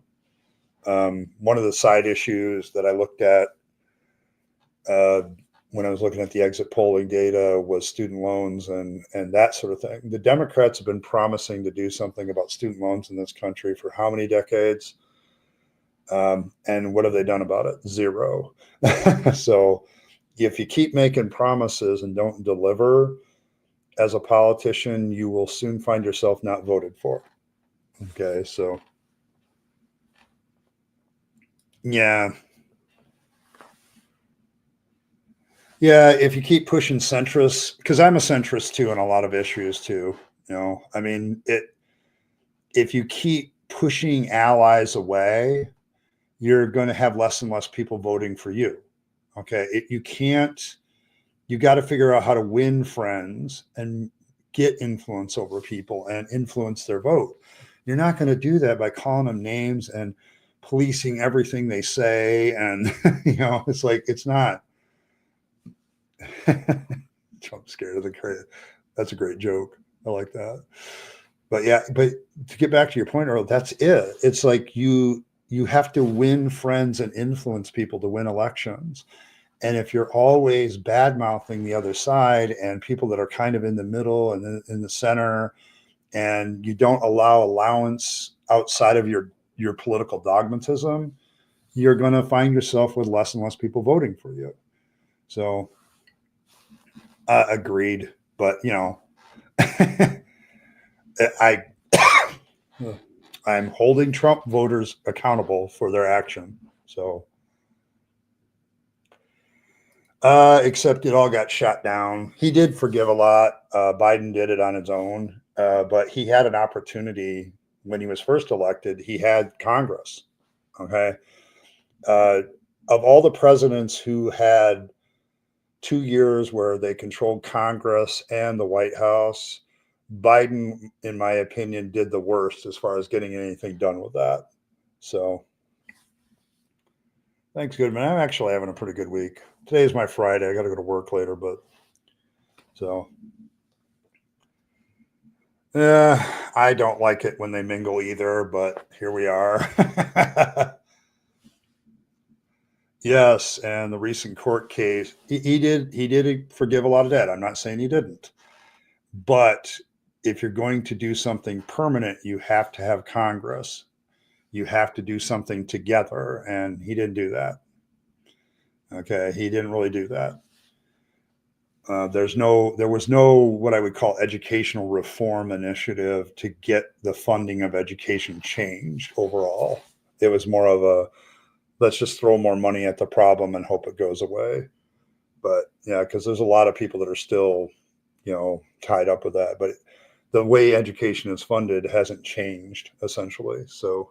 One of the side issues that I looked at uh, when I was looking at the exit polling data was student loans and that sort of thing. The Democrats have been promising to do something about student loans in this country for how many decades? And what have they done about it? Zero. So if you keep making promises and don't deliver as a politician, you will soon find yourself not voted for. Okay, so yeah. Yeah, if you keep pushing centrists, because I'm a centrist too on a lot of issues too. I mean, if you keep pushing allies away, you're going to have less and less people voting for you. Okay, you can't. You got to figure out how to win friends and get influence over people and influence their vote. You're not going to do that by calling them names and policing everything they say. And it's like it's not. Trump's scared of the credit. That's a great joke. I like that. But yeah, but to get back to your point, Earl, that's it. It's like you have to win friends and influence people to win elections. And if you're always bad mouthing the other side and people that are kind of in the middle and in the center, and you don't allow allowance outside of your political dogmatism, you're going to find yourself with less and less people voting for you. So, agreed. But I I'm holding Trump voters accountable for their action. So, except it all got shot down. He did forgive a lot. Biden did it on his own, but he had an opportunity when he was first elected. He had Congress. Okay, uh, of all the presidents who had 2 years where they controlled Congress and the White House, Biden, in my opinion, did the worst as far as getting anything done with that. So, thanks, Goodman. I'm actually having a pretty good week. Today's my Friday. I got to go to work later, but so yeah, I don't like it when they mingle either, but here we are. Yes, and the recent court case, he did forgive a lot of debt. I'm not saying he didn't, but if you're going to do something permanent, you have to have Congress. You have to do something together, and he didn't do that. Okay, he didn't really do that. There was no what I would call educational reform initiative to get the funding of education changed overall. It was more of a let's just throw more money at the problem and hope it goes away. But yeah, because there's a lot of people that are still, tied up with that. But the way education is funded hasn't changed essentially. So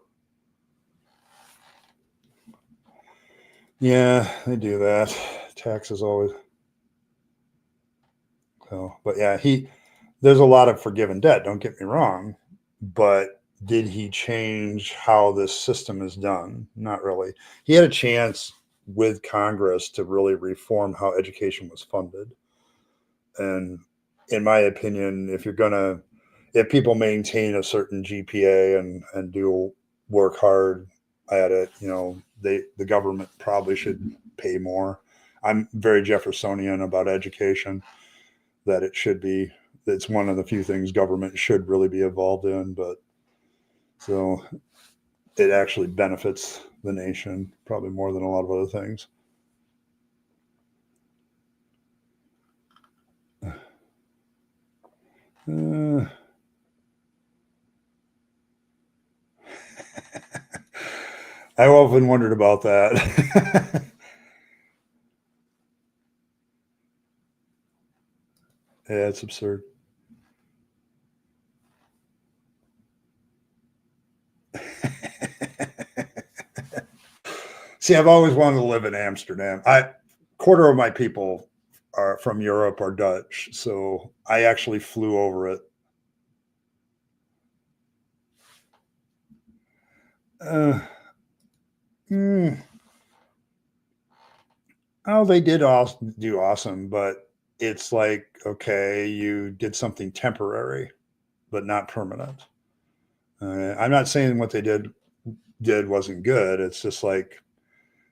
yeah, they do that. Taxes always. So, but yeah, there's a lot of forgiven debt. Don't get me wrong, but did he change how this system is done? Not really. He had a chance with Congress to really reform how education was funded. And in my opinion, if people maintain a certain GPA and do work hard at it, the government probably should pay more. I'm very Jeffersonian about education, that it should be. It's one of the few things government should really be involved in. But so it actually benefits the nation probably more than a lot of other things. I often wondered about that. Yeah, it's absurd. See, I've always wanted to live in Amsterdam. Quarter of my people are from Europe are Dutch, so I actually flew over it. Uh, mm, oh, they did do awesome, but it's like, okay, you did something temporary, but not permanent. I'm not saying what they did wasn't good. It's just like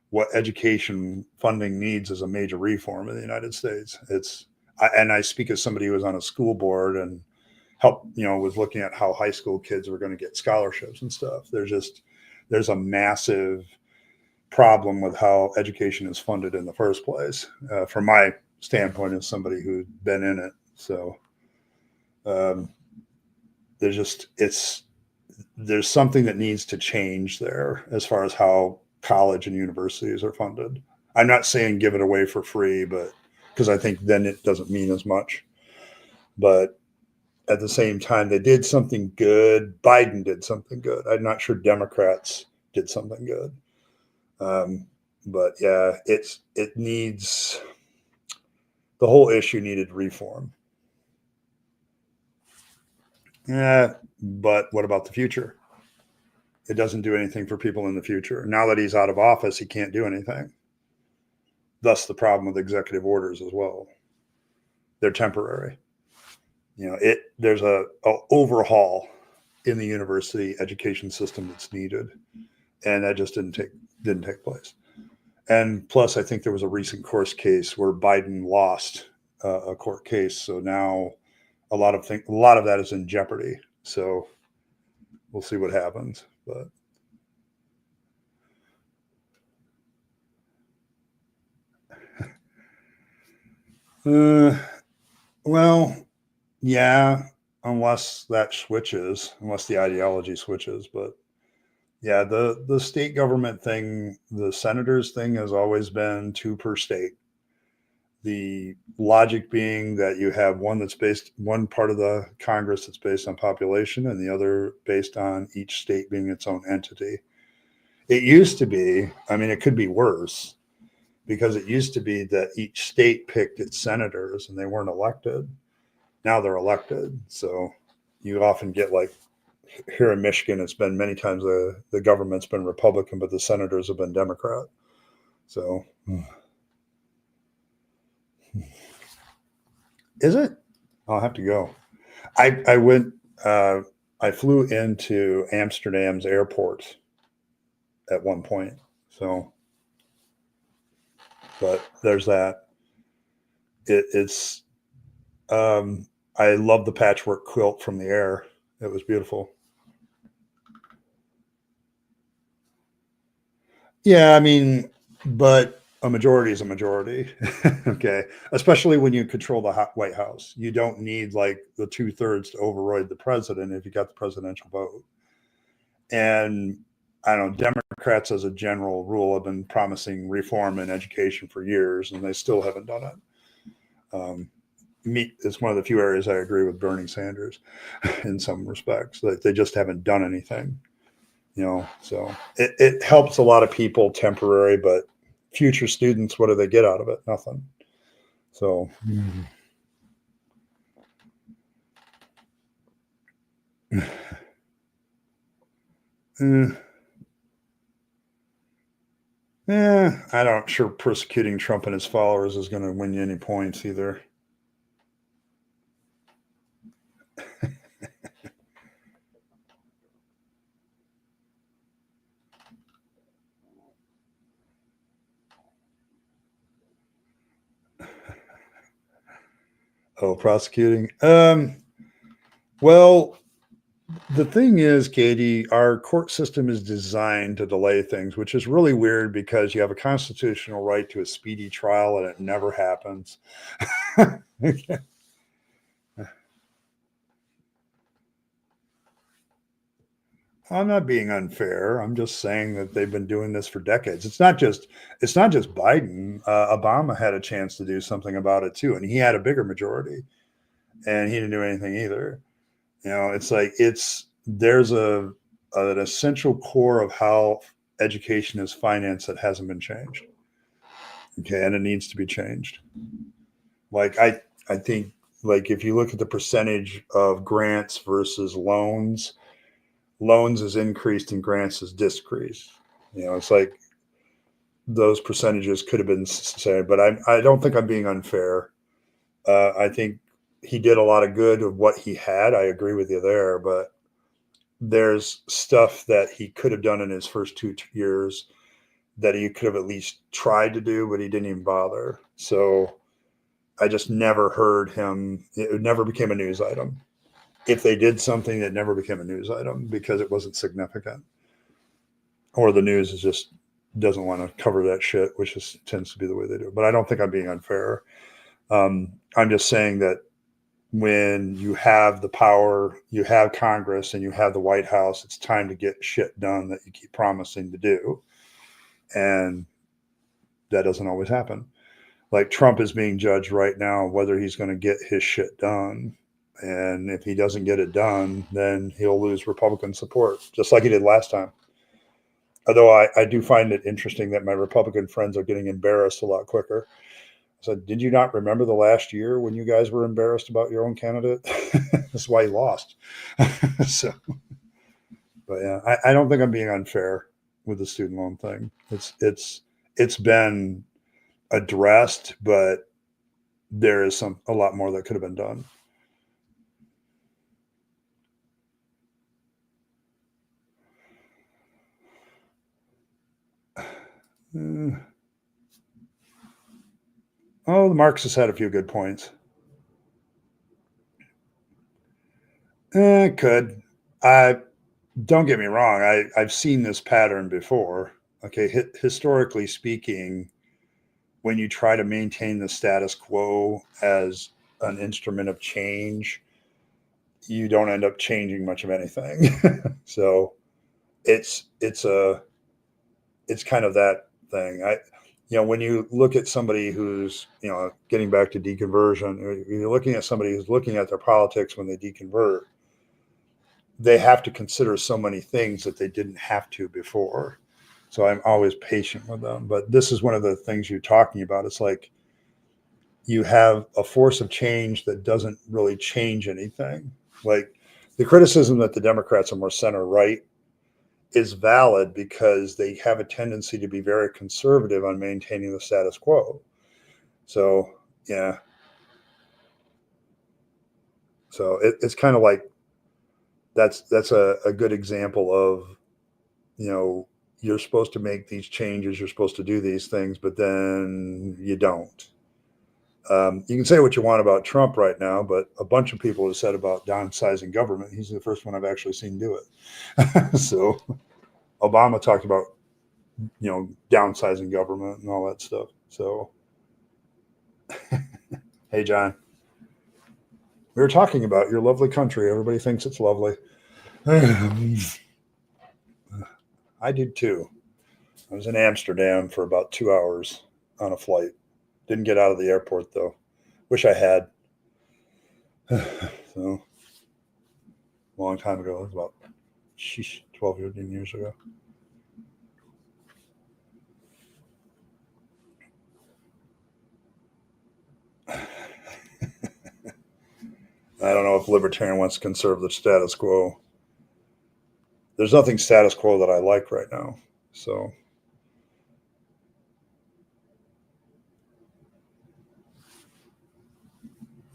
what education funding needs is a major reform in the United States. And I speak as somebody who was on a school board and was looking at how high school kids were going to get scholarships and stuff. There's a massive problem with how education is funded in the first place, from my standpoint as somebody who's been in it. So um, there's something that needs to change there as far as how college and universities are funded. I'm not saying give it away for free, but because I think then it doesn't mean as much. But at the same time, they did something good. Biden did something good. I'm not sure Democrats did something good. But yeah, it needs the whole issue needed reform. Yeah, but what about the future? It doesn't do anything for people in the future. Now that he's out of office, he can't do anything. Thus, the problem with executive orders as well. They're temporary. There's a overhaul in the university education system that's needed, and that just didn't take place. And plus, I think there was a recent court case where Biden lost a court case, so now a lot of that is in jeopardy. So we'll see what happens. But well, yeah, unless the ideology switches. But yeah, the state government thing, the senators thing has always been two per state. The logic being that you have one part of the Congress that's based on population and the other based on each state being its own entity. It used to be, I mean, it could be worse because it used to be that each state picked its senators and they weren't elected. Now they're elected. So you often get like here in Michigan, it's been many times the government's been Republican, but the senators have been Democrat. So is it? I'll have to go. I went. I flew into Amsterdam's airport at one point. So, but there's that. It's. I love the patchwork quilt from the air. It was beautiful. Yeah, I mean, but a majority is a majority. Okay, especially when you control the White House, you don't need like the 2/3 to override the president if you got the presidential vote. And I don't know, Democrats as a general rule have been promising reform in education for years, and they still haven't done it. It's one of the few areas I agree with Bernie Sanders in some respects. Like they just haven't done anything. So it helps a lot of people temporary, but future students, what do they get out of it? Nothing. So I don't sure persecuting Trump and his followers is going to win you any points either. Oh, prosecuting. Well, The thing is, Katie, our court system is designed to delay things, which is really weird because you have a constitutional right to a speedy trial and it never happens. I'm not being unfair. I'm just saying that they've been doing this for decades. It's not just Biden. Obama had a chance to do something about it too, and he had a bigger majority, and he didn't do anything either. It's like there's an essential core of how education is financed that hasn't been changed. Okay, and it needs to be changed. Like I think like if you look at the percentage of grants versus loans is increased and grants is decreased. It's like those percentages could have been said, but I don't think I'm being unfair. I think he did a lot of good of what he had. I agree with you there, but there's stuff that he could have done in his first 2 years that he could have at least tried to do, but he didn't even bother. So I just never heard him. It never became a news item. If they did something, it never became a news item because it wasn't significant. Or the news is just doesn't want to cover that shit, which tends to be the way they do. But I don't think I'm being unfair. I'm just saying that when you have the power, you have Congress, and you have the White House, it's time to get shit done that you keep promising to do. And that doesn't always happen. Like Trump is being judged right now whether he's going to get his shit done. And if he doesn't get it done, then he'll lose Republican support, just like he did last time. Although I do find it interesting that my Republican friends are getting embarrassed a lot quicker. So did you not remember the last year when you guys were embarrassed about your own candidate? That's why he lost. So, but yeah, I don't think I'm being unfair with the student loan thing. It's been addressed, but there is a lot more that could have been done. Oh, the Marxists had a few good points. Could. I Don't get me wrong. I've seen this pattern before. Okay, historically speaking, when you try to maintain the status quo as an instrument of change, you don't end up changing much of anything. So it's kind of that thing. When you look at somebody who's getting back to deconversion, you're looking at somebody who's looking at their politics when they deconvert. They have to consider so many things that they didn't have to before. So I'm always patient with them. But this is one of the things you're talking about. It's like you have a force of change that doesn't really change anything. Like the criticism that the Democrats are more center right is valid because they have a tendency to be very conservative on maintaining the status quo. So, yeah. So it's kind of like that's a good example of, you're supposed to make these changes, you're supposed to do these things, but then you don't. You can say what you want about Trump right now, but a bunch of people have said about downsizing government. He's the first one I've actually seen do it. So Obama talked about, downsizing government and all that stuff. So, hey, John, we were talking about your lovely country. Everybody thinks it's lovely. I did too. I was in Amsterdam for about 2 hours on a flight. Didn't get out of the airport though. Wish I had. So, a long time ago. It was about 12, 15 years ago. I don't know if libertarian wants to conserve the status quo. There's nothing status quo that I like right now. So,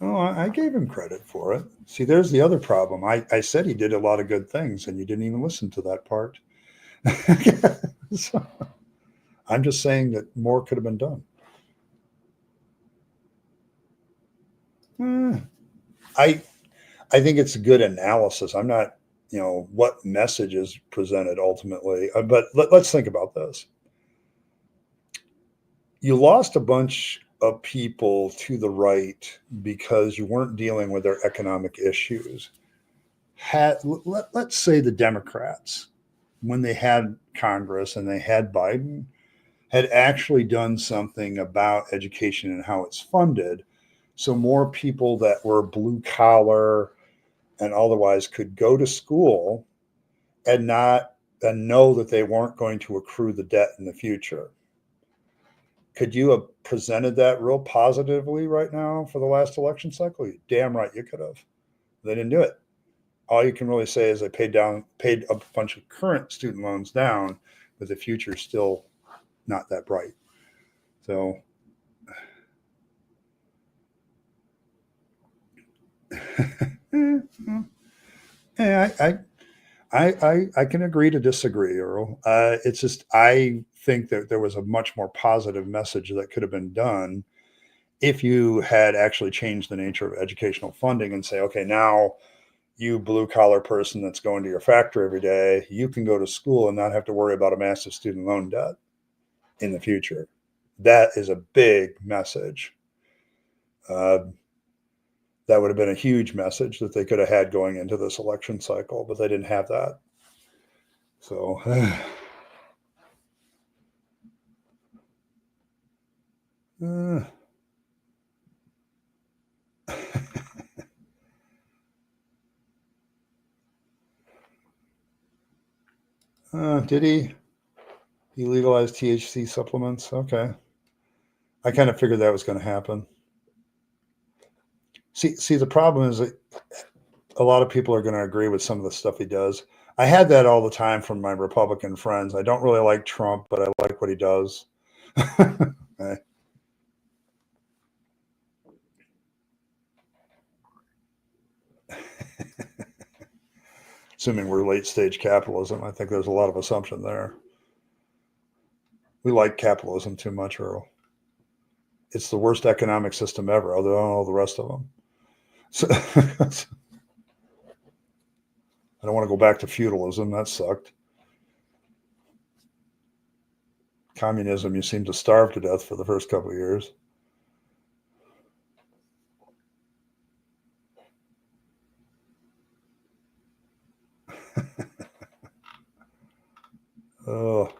oh, I gave him credit for it. See, there's the other problem. I said he did a lot of good things, and you didn't even listen to that part. So, I'm just saying that more could have been done. I I think it's a good analysis. I'm not what message is presented ultimately. But let's think about this. You lost a bunch of people to the right because you weren't dealing with their economic issues. Let's say the Democrats, when they had Congress and they had Biden, had actually done something about education and how it's funded, so more people that were blue collar and otherwise could go to school and know that they weren't going to accrue the debt in the future. Could you have presented that real positively right now for the last election cycle? You're damn right you could have. They didn't do it. All you can really say is they paid a bunch of current student loans down, but the future's still not that bright. So yeah, I can agree to disagree, Earl. It's just I think that there was a much more positive message that could have been done if you had actually changed the nature of educational funding and say, okay, now you blue collar person that's going to your factory every day, you can go to school and not have to worry about a massive student loan debt in the future. That is a big message. That would have been a huge message that they could have had going into this election cycle, but they didn't have that. So did he legalize THC supplements? Okay. I kind of figured that was going to happen. See, the problem is that a lot of people are going to agree with some of the stuff he does. I had that all the time from my Republican friends. I don't really like Trump, but I like what he does. Assuming we're late stage capitalism, I think there's a lot of assumption there. We like capitalism too much, Earl. It's the worst economic system ever, other than all the rest of them. So, I don't want to go back to feudalism. That sucked. Communism, you seem to starve to death for the first couple of years. Oh.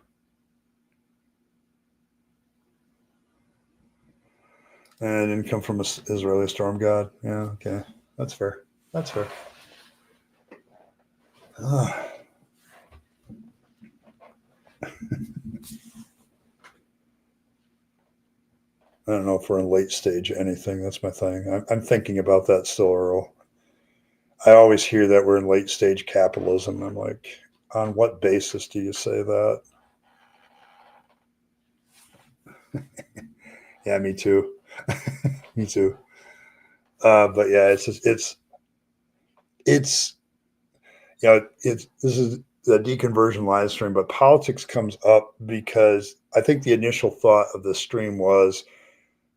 And income from an Israeli storm god. Yeah, okay. That's fair. That's fair. I don't know if we're in late stage anything. That's my thing. I'm thinking about that still, Earl. I always hear that we're in late stage capitalism. I'm like, on what basis do you say that? Yeah, me too. Me too. But yeah, it's this is the deconversion live stream, but politics comes up because I think the initial thought of the stream was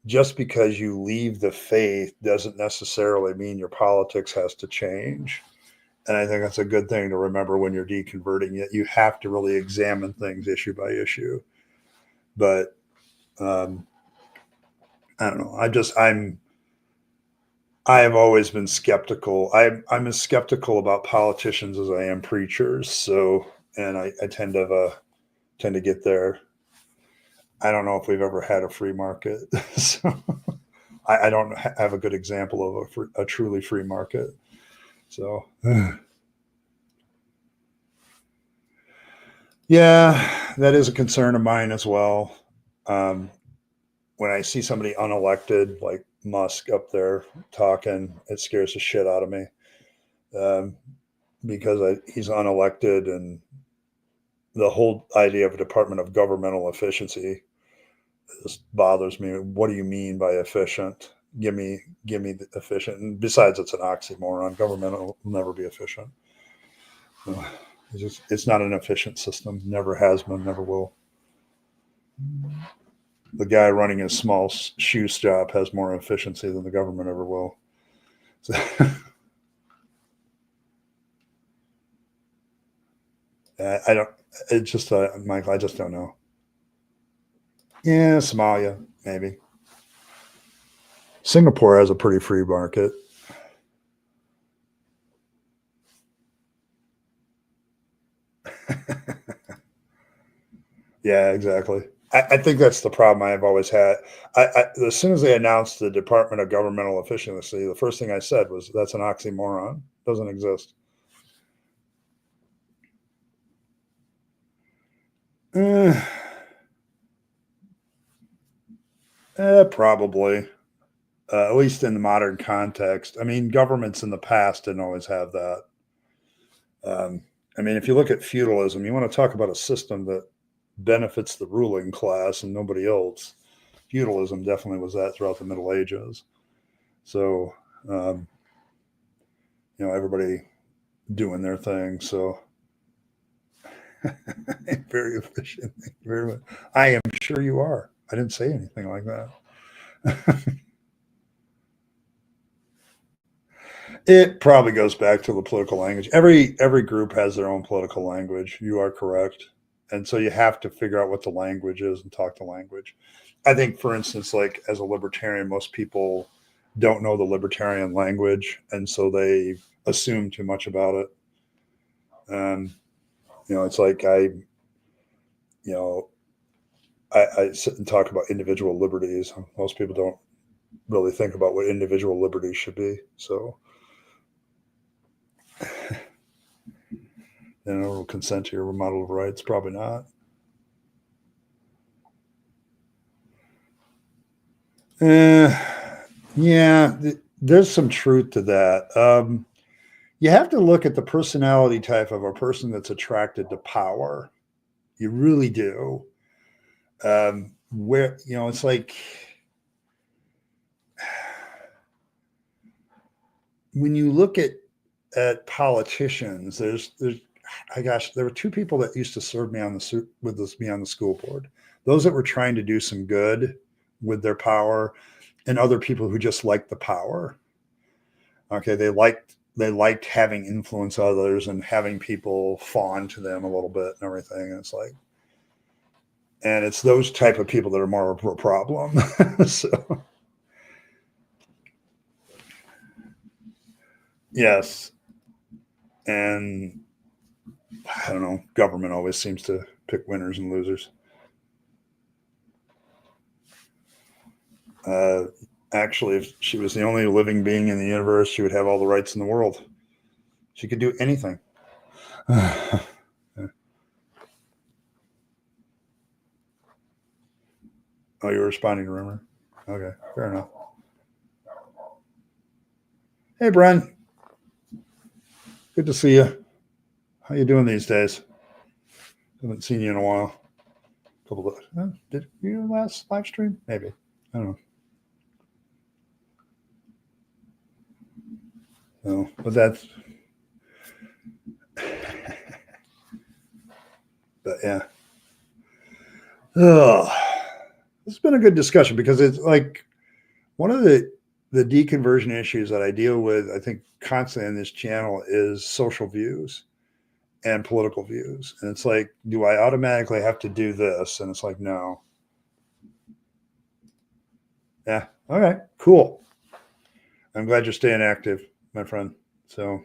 just because you leave the faith doesn't necessarily mean your politics has to change. And I think that's a good thing to remember when you're deconverting it. You have to really examine things issue by issue. But I don't know. I have always been skeptical. I'm as skeptical about politicians as I am preachers. So, and I tend to get there. I don't know if we've ever had a free market. So I don't have a good example of a truly free market. So, yeah, that is a concern of mine as well. When I see somebody unelected like Musk up there talking, it scares the shit out of me because he's unelected, and the whole idea of a Department of Governmental Efficiency just bothers me. What do you mean by efficient? Give me the efficient. And besides, it's an oxymoron. Government will never be efficient. It's not an efficient system. Never has been. Never will. The guy running his small shoe shop has more efficiency than the government ever will. So, I don't. It's just Michael. I just don't know. Yeah, Somalia maybe. Singapore has a pretty free market. Yeah, exactly. I think that's the problem I've always had. As soon as they announced the Department of Governmental Efficiency, the first thing I said was, "That's an oxymoron. Doesn't exist." Eh, probably, at least in the modern context. I mean, governments in the past didn't always have that. Um, I mean, if you look at feudalism, you want to talk about a system that benefits the ruling class and nobody else. Feudalism definitely was that throughout the Middle Ages. So, um, everybody doing their thing. So, very efficient. Very much. I am sure you are. I didn't say anything like that. It probably goes back to the political language. Every group has their own political language. You are correct, and so you have to figure out what the language is and talk the language. I think, for instance, like as a libertarian, most people don't know the libertarian language, and so they assume too much about it. And it's like you know, I sit and talk about individual liberties. Most people don't really think about what individual liberties should be. So, consent to your model of rights, probably not. Uh, yeah, there's some truth to that. You have to look at the personality type of a person that's attracted to power. You really do. Where it's like when you look at politicians. There's there were two people that used to serve me me on the school board. Those that were trying to do some good with their power, and other people who just liked the power. Okay, they liked having influence others and having people fawn to them a little bit and everything. And it's those type of people that are more of a problem. So yes, and I don't know. Government always seems to pick winners and losers. Uh, Actually, if she was the only living being in the universe, she would have all the rights in the world. She could do anything. Oh, you're responding to rumor. Okay, fair enough. Hey, Bren, good to see you. How you doing these days? Haven't seen you in a while. Couple of did you last live stream? Maybe, I don't know. No, but that's but yeah. Oh, it's been a good discussion because it's like one of the deconversion issues that I deal with. I think constantly in this channel is social views and political views, and it's like, do I automatically have to do this? And it's like, no. Yeah. Okay. Cool. I'm glad you're staying active, my friend. So,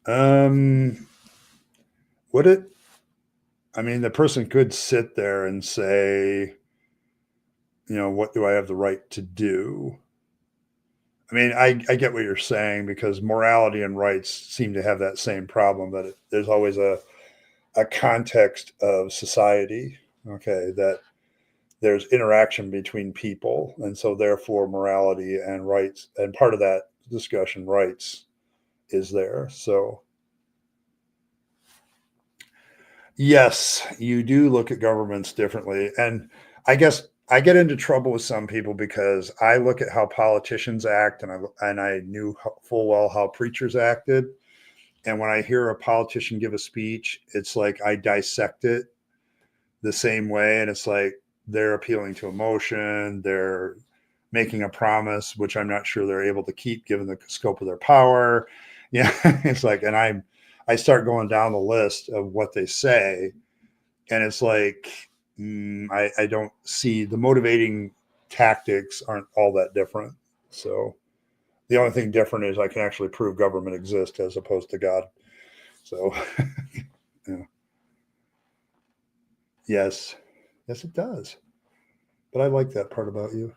um, would it? I mean, the person could sit there and say, what do I have the right to do? I mean, I get what you're saying because morality and rights seem to have that same problem that there's always a context of society, okay, that there's interaction between people. And so, therefore, morality and rights, and part of that discussion, rights, is there. So, yes, you do look at governments differently. And I guess I get into trouble with some people because I look at how politicians act, and I knew full well how preachers acted. And when I hear a politician give a speech, it's like I dissect it the same way. And it's like they're appealing to emotion, they're making a promise, which I'm not sure they're able to keep given the scope of their power. Yeah, it's like, and I start going down the list of what they say, and it's like, I don't see the motivating tactics aren't all that different. So the only thing different is I can actually prove government exists as opposed to God. So, yeah. Yes, yes, it does. But I like that part about you.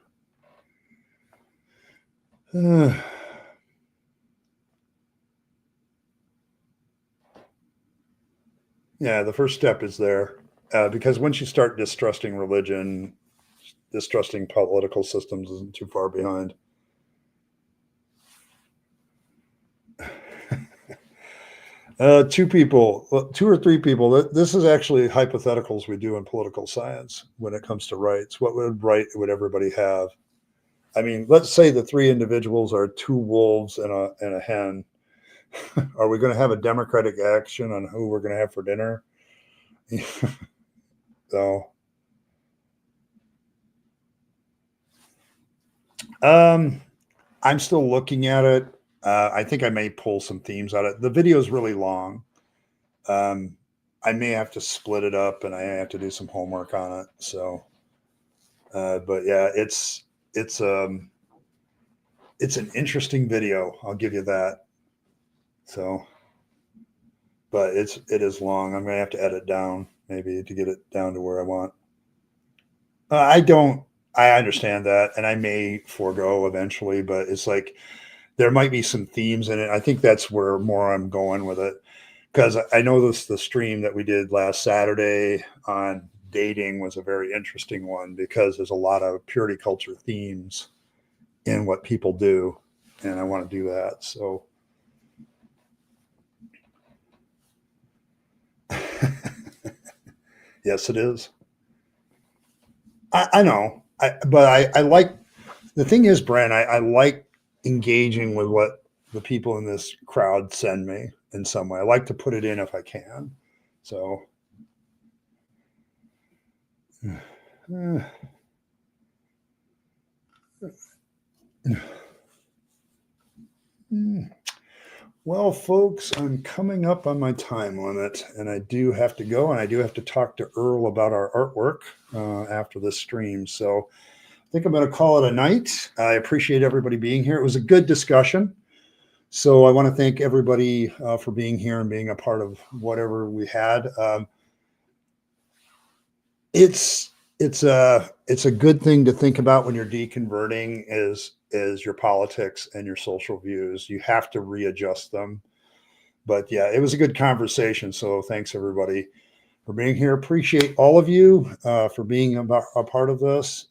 Yeah, the first step is there, because once you start distrusting religion, distrusting political systems isn't too far behind. Two or three people. This is actually hypotheticals we do in political science when it comes to rights. What would everybody have? I mean, let's say the three individuals are two wolves and a hen. Are we going to have a democratic action on who we're going to have for dinner? So, um, I'm still looking at it. I think I may pull some themes out of it. The video is really long. Um, I may have to split it up, and I have to do some homework on it. So, but yeah, it's an interesting video. I'll give you that. So, but it is long. I'm gonna have to edit down maybe to get it down to where I want. I don't. I understand that, and I may forego eventually, but it's like there might be some themes in it. I think that's where more I'm going with it, because I know the stream that we did last Saturday on dating was a very interesting one because there's a lot of purity culture themes in what people do, and I want to do that. So, yes, it is. I know, but I like the thing is, Brent, I like engaging with what the people in this crowd send me in some way. I like to put it in if I can. So, uh, well, folks, I'm coming up on my time limit, and I do have to go, and I do have to talk to Earl about our artwork after this stream. So, I think I'm going to call it a night. I appreciate everybody being here. It was a good discussion. So I want to thank everybody for being here and being a part of whatever we had. It's it's a good thing to think about when you're deconverting is your politics and your social views. You have to readjust them. But yeah, it was a good conversation. So thanks everybody for being here. Appreciate all of you for being a part of this.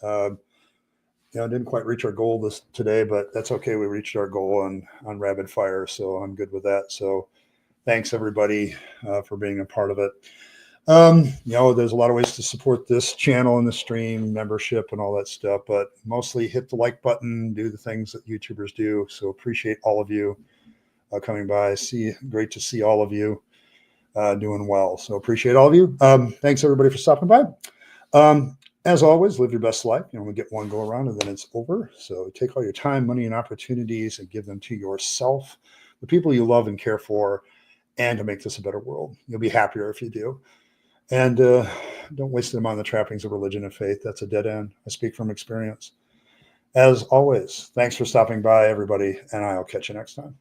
Didn't quite reach our goal this today, but that's okay. We reached our goal on Rabyd Fire, so I'm good with that. So thanks everybody for being a part of it. There's a lot of ways to support this channel and the stream, membership and all that stuff, but mostly hit the like button, do the things that YouTubers do. So appreciate all of you coming by. Great to see all of you doing well. So appreciate all of you. Thanks everybody for stopping by. As always, live your best life. You only get one go around and then it's over. So take all your time, money, and opportunities and give them to yourself, the people you love and care for, and to make this a better world. You'll be happier if you do. And don't waste them on the trappings of religion and faith. That's a dead end. I speak from experience. As always, thanks for stopping by, everybody, and I'll catch you next time.